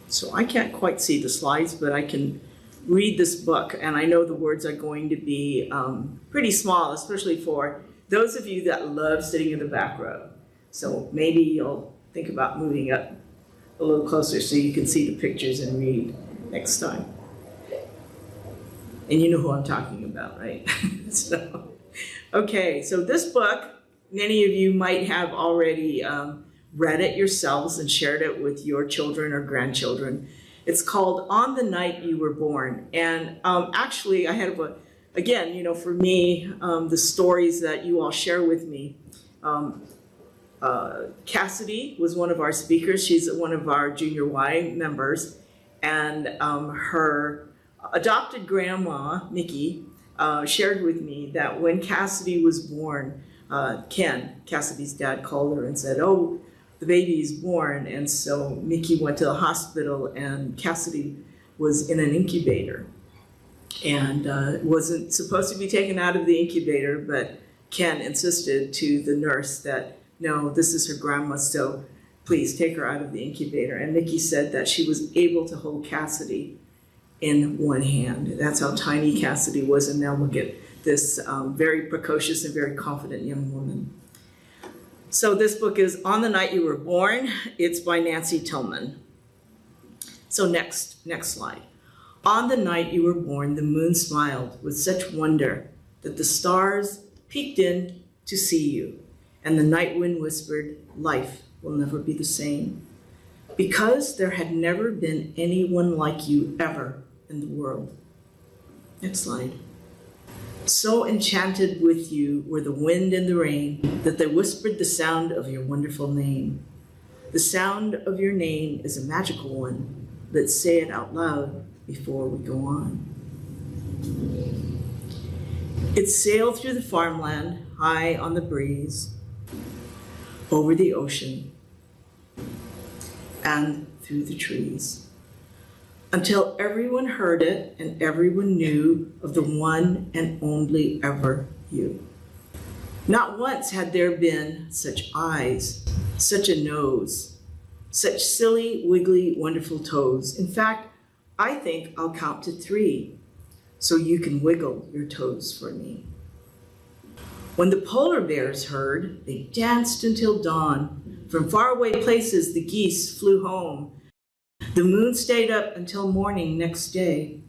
Speaker 1: So I can't quite see the slides, but I can read this book, and I know the words are going to be pretty small, especially for those of you that love sitting in the back row. So maybe you'll think about moving up a little closer so you can see the pictures and read next time. And you know who I'm talking about, right? Okay, so this book, many of you might have already read it yourselves and shared it with your children or grandchildren. It's called On the Night You Were Born. And actually, I had again, you know, for me, the stories that you all share with me, Cassidy was one of our speakers. She's one of our Junior Y members. And her adopted grandma, Nikki, shared with me that when Cassidy was born, Ken, Cassidy's dad, called her and said, oh, the baby is born. And so Mickey went to the hospital and Cassidy was in an incubator and wasn't supposed to be taken out of the incubator, but Ken insisted to the nurse that, no, this is her grandma, so please take her out of the incubator. And Mickey said that she was able to hold Cassidy in one hand. That's how tiny Cassidy was. And now look at this very precocious and very confident young woman. So this book is On the Night You Were Born. It's by Nancy Tillman. So next slide. On the night you were born, the moon smiled with such wonder that the stars peeked in to see you, and the night wind whispered, life will never be the same, because there had never been anyone like you ever in the world. Next slide. So enchanted with you were the wind and the rain that they whispered the sound of your wonderful name. The sound of your name is a magical one. Let's say it out loud before we go on. It sailed through the farmland, high on the breeze, over the ocean, and through the trees, until everyone heard it and everyone knew of the one and only ever you. Not once had there been such eyes, such a nose, such silly, wiggly, wonderful toes. In fact, I think I'll count to 3 so you can wiggle your toes for me. When the polar bears heard, they danced until dawn. From faraway places, the geese flew home. The moon stayed up until morning next day,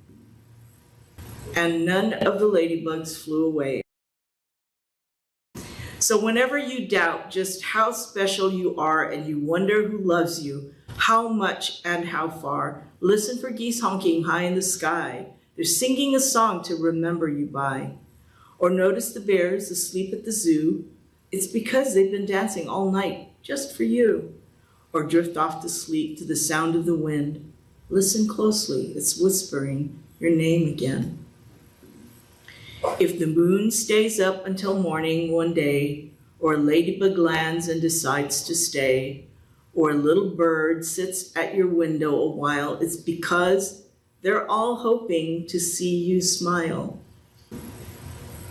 Speaker 1: and none of the ladybugs flew away. So whenever you doubt just how special you are and you wonder who loves you, how much and how far, listen for geese honking high in the sky. They're singing a song to remember you by. Or notice the bears asleep at the zoo. It's because they've been dancing all night just for you. Or drift off to sleep to the sound of the wind. Listen closely, it's whispering your name again. If the moon stays up until morning one day, or a ladybug lands and decides to stay, or a little bird sits at your window a while, it's because they're all hoping to see you smile.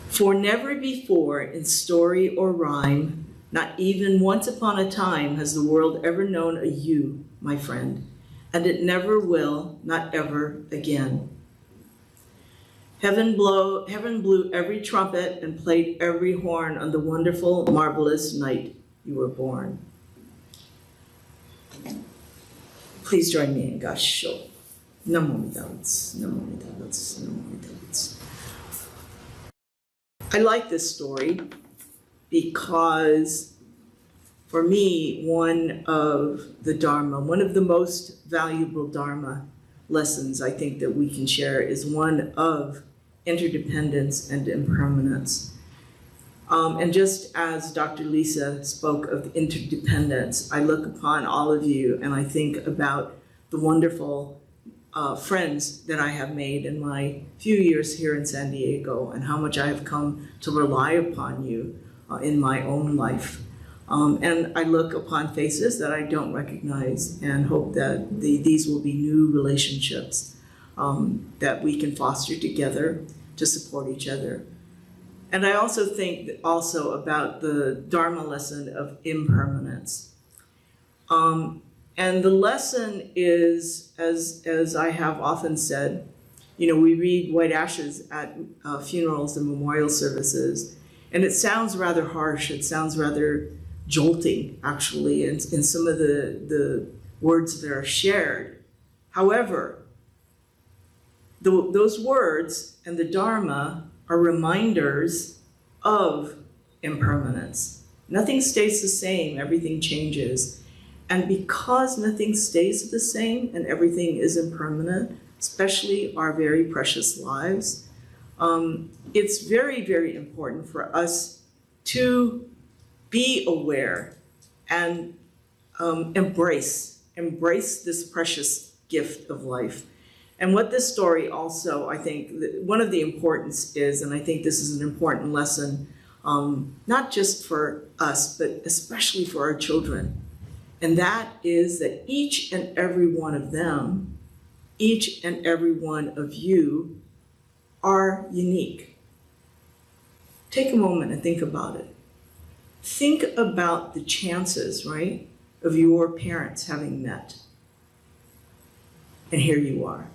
Speaker 1: For never before in story or rhyme, not even once upon a time, has the world ever known a you, my friend, and it never will, not ever again. Heaven blew every trumpet and played every horn on the wonderful, marvelous night you were born. Please join me in Gasho. Namo Midavats, Namo Midavats, Namo Midavats. I like this story because, for me, one of the most valuable Dharma lessons I think that we can share is one of interdependence and impermanence. And just as Dr. Lisa spoke of interdependence, I look upon all of you and I think about the wonderful friends that I have made in my few years here in San Diego and how much I have come to rely upon you in my own life. And I look upon faces that I don't recognize and hope that these will be new relationships that we can foster together to support each other. And I also think about the Dharma lesson of impermanence. And the lesson is, as I have often said, we read white ashes at funerals and memorial services, and it sounds rather harsh, it sounds rather jolting, actually, in some of the words that are shared. However, those words and the Dharma are reminders of impermanence. Nothing stays the same, everything changes. And because nothing stays the same and everything is impermanent, especially our very precious lives, it's very, very important for us to be aware and embrace this precious gift of life. And what this story also, I think, one of the importance is, and I think this is an important lesson, not just for us, but especially for our children. And that is that each and every one of them, each and every one of you are unique. Take a moment and think about it. Think about the chances, right, of your parents having met. And here you are.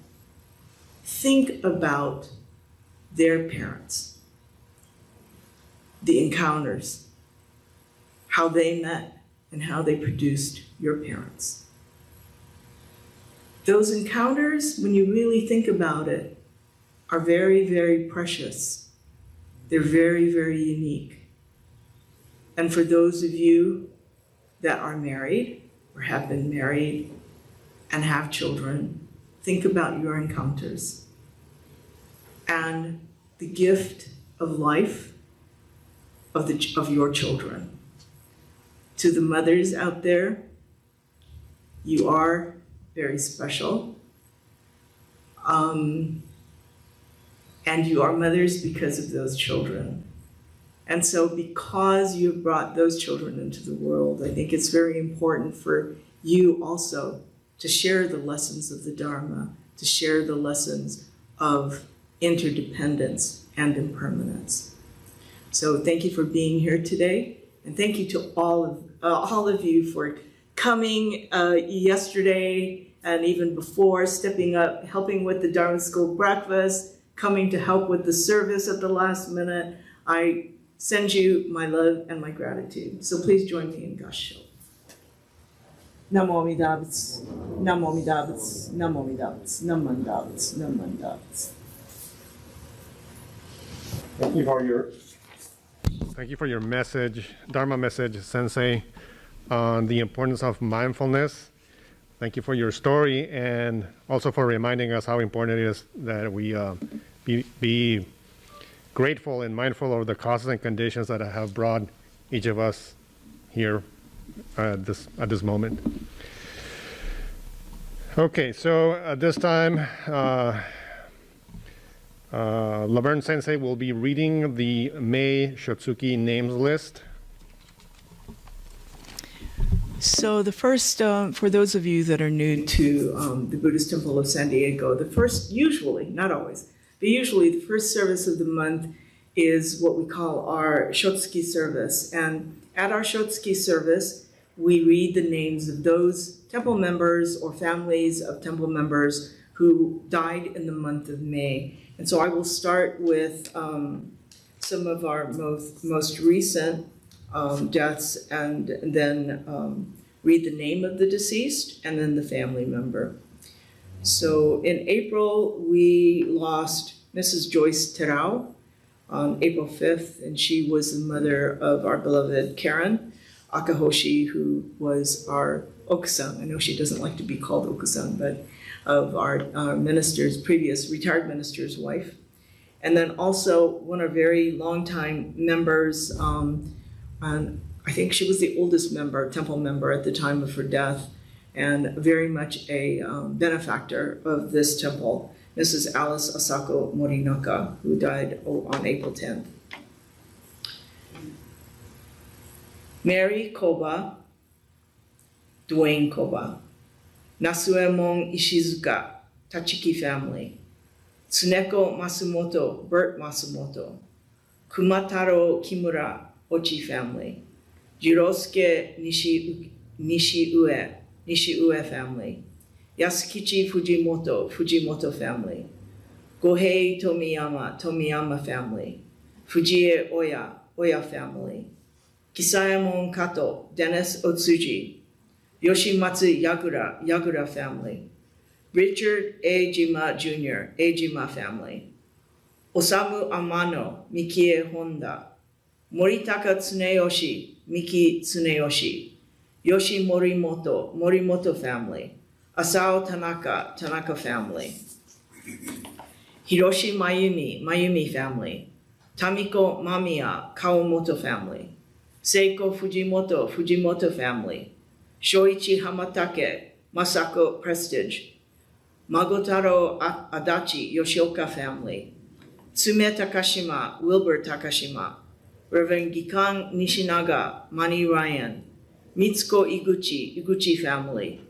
Speaker 1: Think about their parents, the encounters, how they met and how they produced your parents. Those encounters, when you really think about it, are very, very precious. They're very, very unique. And for those of you that are married or have been married and have children, think about your encounters and the gift of life of your children. To the mothers out there, you are very special. And you are mothers because of those children. And so because you brought those children into the world, I think it's very important for you also to share the lessons of the Dharma, to share the lessons of interdependence and impermanence. So thank you for being here today, and thank you to all of you for coming yesterday and even before, stepping up, helping with the Dharma School breakfast, coming to help with the service at the last minute. I send you my love and my gratitude. So please join me in Gassho. Namo Amida Butsu, Namo Amida Butsu, Namo Amida Butsu, Namo Amida Butsu, Namo Amida Butsu.
Speaker 2: Thank you for your message, Dharma message, Sensei, on the importance of mindfulness. Thank you for your story, and also for reminding us how important it is that we be grateful and mindful of the causes and conditions that have brought each of us here at this moment. Okay, so at this time, Laverne Sensei will be reading the May Shotsuki names list.
Speaker 1: So the first, for those of you that are new to the Buddhist Temple of San Diego, the first, usually, not always, but usually the first service of the month is what we call our Shotsuki service. And at our Shotsuki service, we read the names of those temple members or families of temple members who died in the month of May. And so I will start with some of our most recent deaths, and then read the name of the deceased and then the family member. So in April, we lost Mrs. Joyce Terao on April 5th, and she was the mother of our beloved Karen Akahoshi, who was our okusan. I know she doesn't like to be called okusan, but of our minister's, previous retired minister's wife. And then also one of our very longtime members, and I think she was the oldest member, temple member at the time of her death, and very much a benefactor of this temple, Mrs. Alice Asako Morinaka, who died on April 10th. Mary Koba, Dwayne Koba, Nasuemon Ishizuka, Tachiki family, Tsuneko Masumoto, Bert Masumoto, Kumataro Kimura, Ochi family, Jirosuke Nishiue family, Yasukichi Fujimoto family, Gohei Tomiyama family, Fujie Oya family, Kisayamon Kato, Dennis Otsuji, Yoshimatsu Yagura family, Richard A. Jima Jr., A. Jima family, Osamu Amano, Mikie Honda, Moritaka Tsuneyoshi, Miki Tsuneyoshi, Yoshi Morimoto family, Asao Tanaka family, Hiroshi Mayumi family, Tamiko Mamiya, Kawamoto family, Seiko Fujimoto family, Shoichi Hamatake, Masako Prestige, Magotaro Adachi, Yoshioka family, Tsume Takashima, Wilbur Takashima, Reverend Gikan Nishinaga, Mani Ryan, Mitsuko Iguchi family,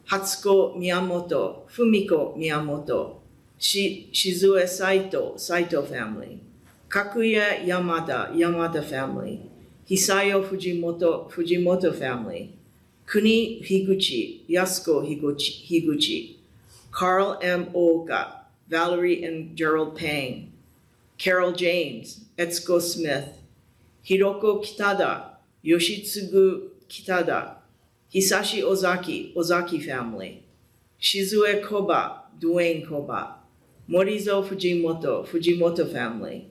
Speaker 1: Hatsuko Miyamoto, Fumiko Miyamoto, Shizue Saito family, Kakuya Yamada family, Hisayo Fujimoto family, Kuni Higuchi, Yasuko Higuchi, Carl M. Oka, Valerie and Gerald Pang, Carol James, Etsuko Smith, Hiroko Kitada, Yoshitsugu Kitada, Hisashi Ozaki family, Shizue Koba, Dwayne Koba, Morizo Fujimoto family,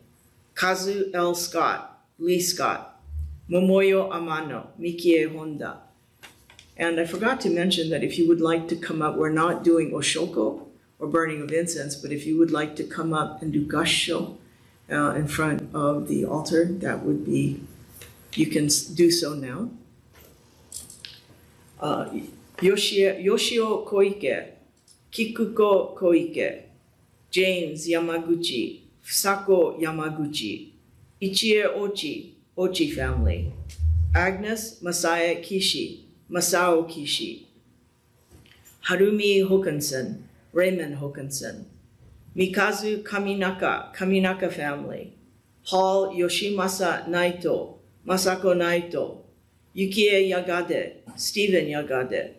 Speaker 1: Kazu L. Scott, Lee Scott, Momoyo Amano, Mikie Honda. And I forgot to mention that if you would like to come up, we're not doing oshoko or burning of incense, but if you would like to come up and do gassho in front of the altar, that would be, you can do so now. Yoshio Koike, Kikuko Koike, James Yamaguchi, Fusako Yamaguchi, Ichie Ochi family, Agnes Masao Kishi, Harumi Hokanson, Raymond Hokanson, Mikazu Kaminaka family, Paul Yoshimasa Naito, Masako Naito, Yukie Yagade, Stephen Yagade,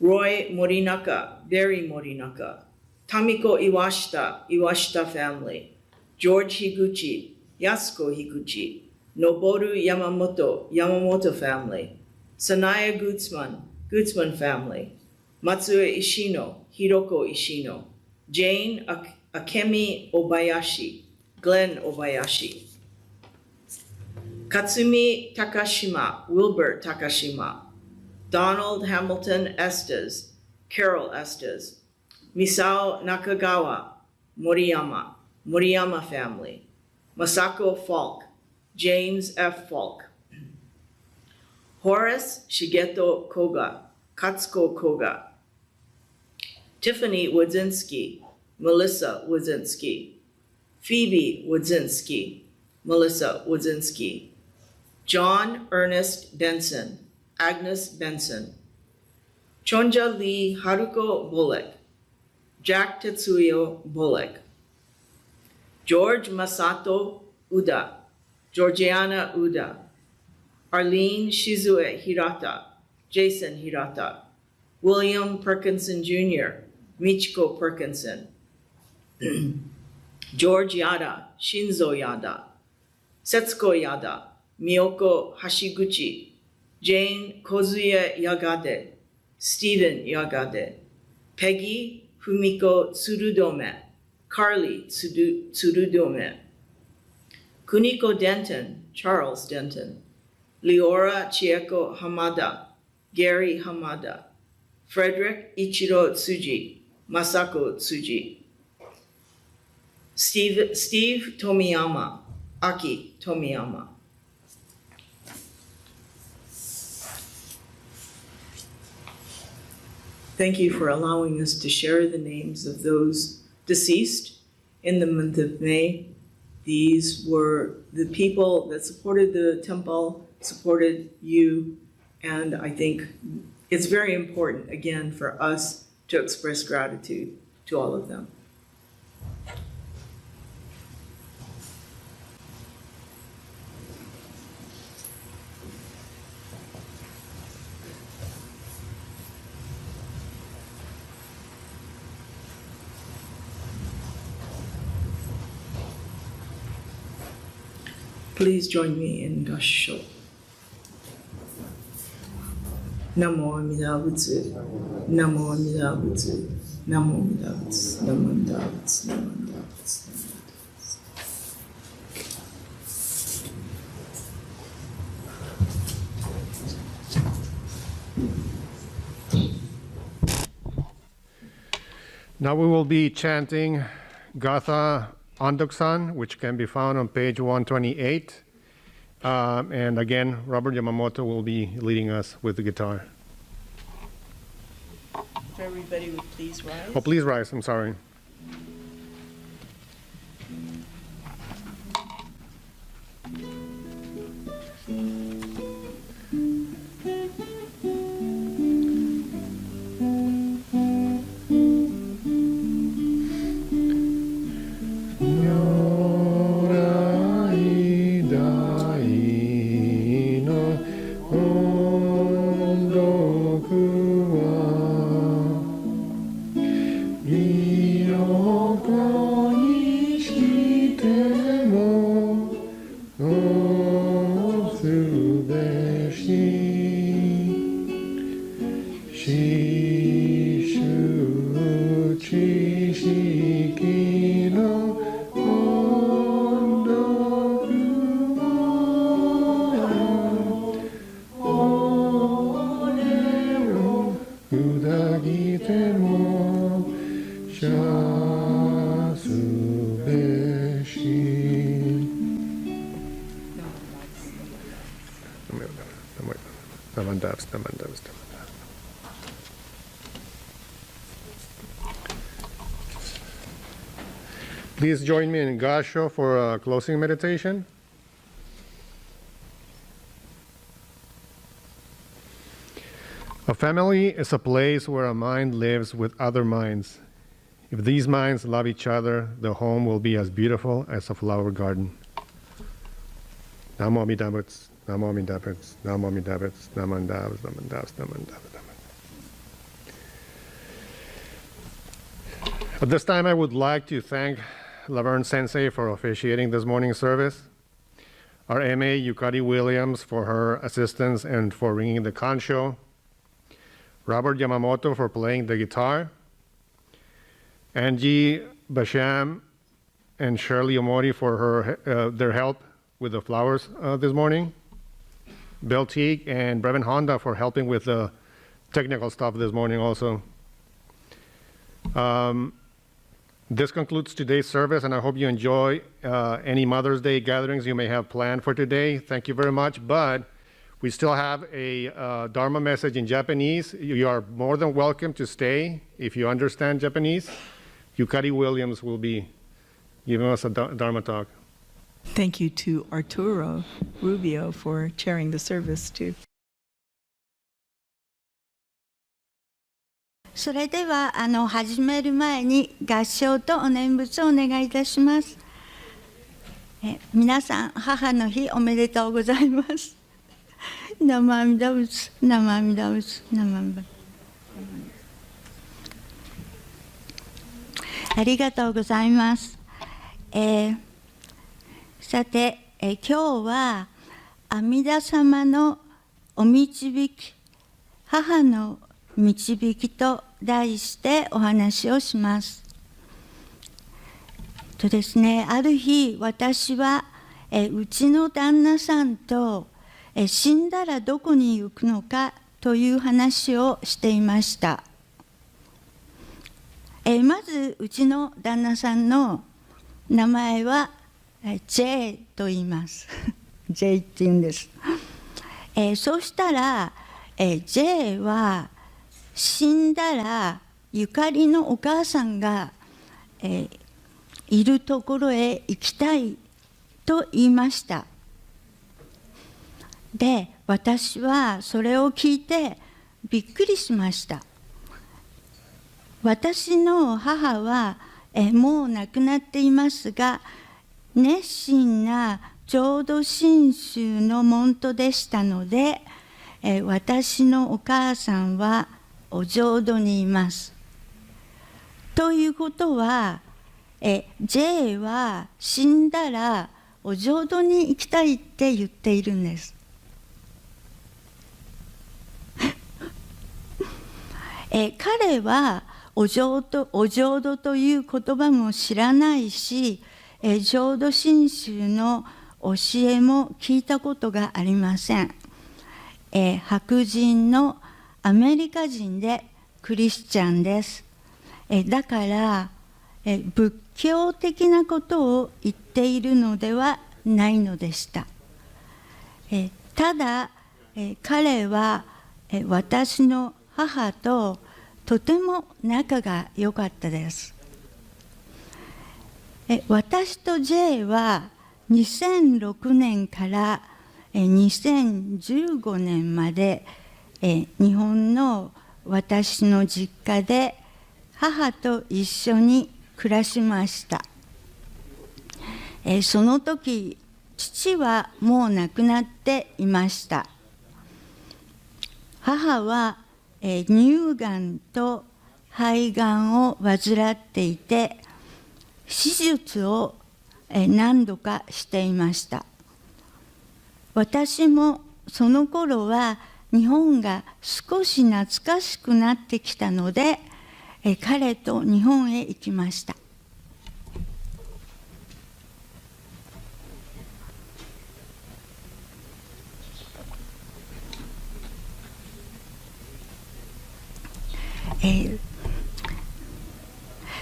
Speaker 1: Roy Morinaka, Barry Morinaka, Tamiko Iwashita, Iwashita family, George Higuchi, Yasuko Higuchi, Noboru Yamamoto, Yamamoto family, Sanaya Gutzman, Gutzman family, Matsue Ishino, Hiroko Ishino, Jane Akemi Obayashi, Glenn Obayashi, Katsumi Takashima, Wilbur Takashima, Donald Hamilton Estes, Carol Estes, Misao Nakagawa, Moriyama, Moriyama family, Masako Falk, James F. Falk, Horace Shigeto Koga, Katsuko Koga, Tiffany Wodzinski, Melissa Wodzinski, Phoebe Wodzinski, Melissa Wodzinski, John Ernest Benson, Agnes Benson, Chonja Lee Haruko Bullock, Jack Tetsuyo Bullock, George Masato Uda, Georgiana Uda, Arlene Shizue Hirata, Jason Hirata, William Perkinson Jr., Michiko Perkinson, George Yada, Shinzo Yada, Setsuko Yada, Miyoko Hashiguchi, Jane Kozuya Yagade, Stephen Yagade, Peggy Fumiko Tsurudome, Carly Tsurudome, Kuniko Denton, Charles Denton, Leora Chieko Hamada, Gary Hamada, Frederick Ichiro Tsuji, Masako Tsuji, Steve Tomiyama, Aki Tomiyama. Thank you for allowing us to share the names of those deceased in the month of May. These were the people that supported the temple, supported you, and I think it's very important, again, for us to express gratitude to all of them. Please join me in Gassho. Namo Amida Butsu, Namo Amida Butsu, Namo Amida Butsu, Namo Amida Butsu, Namo Amida Butsu.
Speaker 2: Now we will be chanting Gatha Ondoksan, which can be found on page 128. And again, Robert Yamamoto will be leading us with the guitar.
Speaker 1: If everybody would please rise.
Speaker 2: Oh, please rise, I'm sorry. Please join me in Gassho for a closing meditation. A family is a place where a mind lives with other minds. If these minds love each other, the home will be as beautiful as a flower garden. Namo Amida Butsu, Namo Amida Butsu, Namo Amida Butsu, Namo Amida Butsu, Namo Amida Butsu, Namo Amida Butsu. At this time, I would like to thank Laverne Sensei for officiating this morning's service, our MA Yukari Williams for her assistance and for ringing the concho, Robert Yamamoto for playing the guitar, Angie Basham and Shirley Omori for their help with the flowers this morning, Bill Teague and Brevin Honda for helping with the technical stuff this morning also. This concludes today's service, and I hope you enjoy any Mother's Day gatherings you may have planned for today. Thank you very much, but we still have a Dharma message in Japanese. You are more than welcome to stay if you understand Japanese. Yukari Williams will be giving us a Dharma talk.
Speaker 12: Thank you to Arturo Rubion for chairing the service too.
Speaker 13: それでは始める前に合唱とお念仏をお願いいたします。皆さん母の日おめでとうございます。南無阿弥陀仏、南無阿弥陀仏、南無阿弥陀仏。ありがとうございます。さて、今日は阿弥陀様のお導き、母の導きと題してお話をします。ですね、ある日私はうちの旦那さんと死んだらどこに行くのかという話をしていました。まずうちの旦那さんの名前は J と言います。J って言うんです。そうしたら J は死んだらゆかりのお母さんが、いるところへ行きたいと言いました。で、私はそれを聞いてびっくりしました。私の母は、もう亡くなっていますが、熱心な浄土真宗の門徒でしたので、私のお母さんはお浄土にいます。ということは、J は死んだらお浄土に行きたいって言っているんです。彼はお浄土という言葉も知らないし、浄土真宗の教えも聞いたことがありません。白人のアメリカ人でクリスチャンです。だから仏教的なことを言っているのではないのでした。ただ彼は私の母ととても仲が良かったです。私と J は2006年から2015年まで日本の私の実家で母と一緒に暮らしました。その時父はもう亡くなっていました。母は乳がんと肺がんを患っていて手術を何度かしていました。私もその頃は日本が少し懐かしくなってきたので彼と日本へ行きました。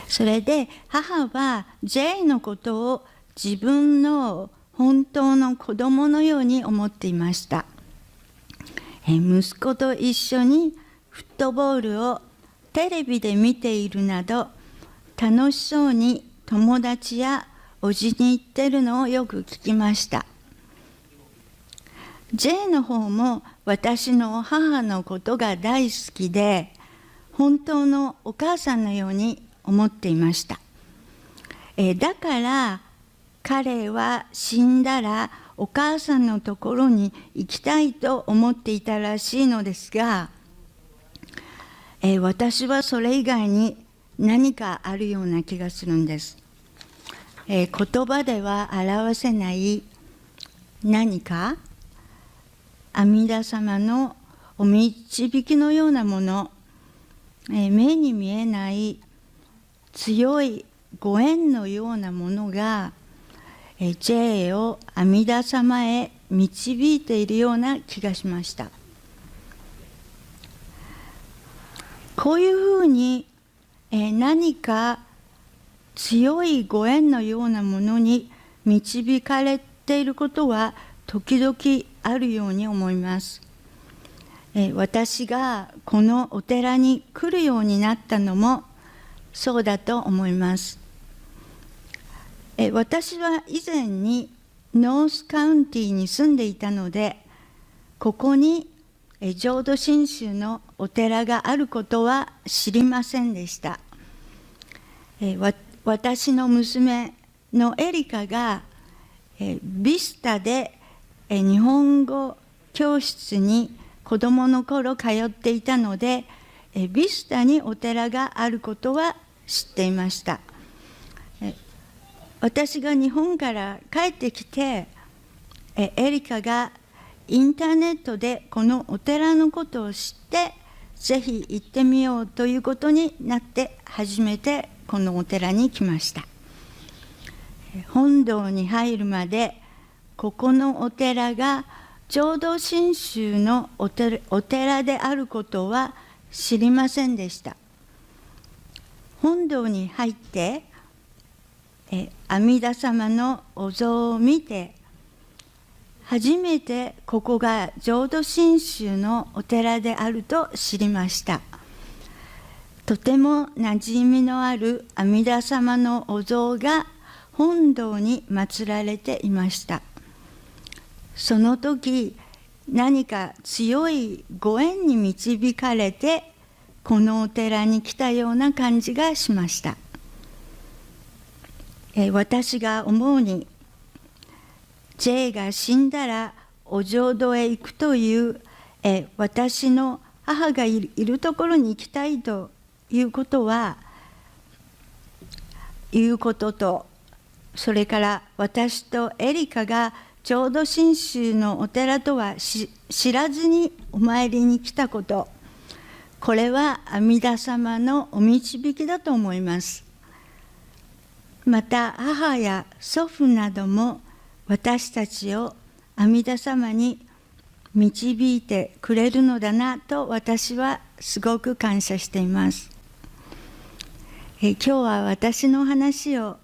Speaker 13: それで母は J のことを自分の本当の子供のように思っていました。息子と一緒にフットボールをテレビで見ているなど楽しそうに友達やおじに行ってるのをよく聞きました。J の方も私の母のことが大好きで本当のお母さんのように思っていました。だから彼は死んだらお母さんのところに行きたいと思っていたらしいのですが、私はそれ以外に何かあるような気がするんです。言葉では表せない何か、阿弥陀様のお導きのようなもの、目に見えない強いご縁のようなものが、J を阿弥陀様へ導いているような気がしました。こういうふうに、何か強いご縁のようなものに導かれていることは時々あるように思います。私がこのお寺に来るようになったのもそうだと思います。私は以前にノースカウンティに住んでいたので、ここに浄土真宗のお寺があることは知りませんでした。私の娘のエリカがビスタで日本語教室に子供の頃通っていたので、ビスタにお寺があることは知っていました。私が日本から帰ってきて、エリカがインターネットでこのお寺のことを知って、ぜひ行ってみようということになって初めてこのお寺に来ました。本堂に入るまでここのお寺が浄土真宗のお寺であることは知りませんでした。本堂に入って阿弥陀様のお像を見て、初めてここが浄土真宗のお寺であると知りました。とても馴染みのある阿弥陀様のお像が本堂に祀られていました。その時、何か強いご縁に導かれてこのお寺に来たような感じがしました。私が思うに、J が死んだらお浄土へ行くという、私の母がいるところに行きたいということと、それから私とエリカが浄土真宗のお寺とは知らずにお参りに来たこと、これは阿弥陀様のお導きだと思います。また母や祖父なども私たちを阿弥陀様に導いてくれるのだなと私はすごく感謝しています。今日は私の話を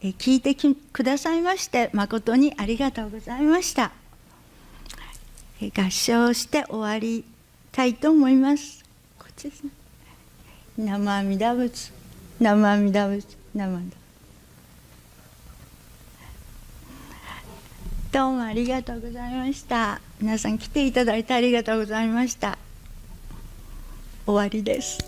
Speaker 13: 聞いてくださいまして誠にありがとうございました。合唱して終わりたいと思います。こっちですね。南無阿弥陀仏、南無阿弥陀仏、南無阿弥陀仏。どうもありがとうございました。皆さん来ていただいてありがとうございました。終わりです。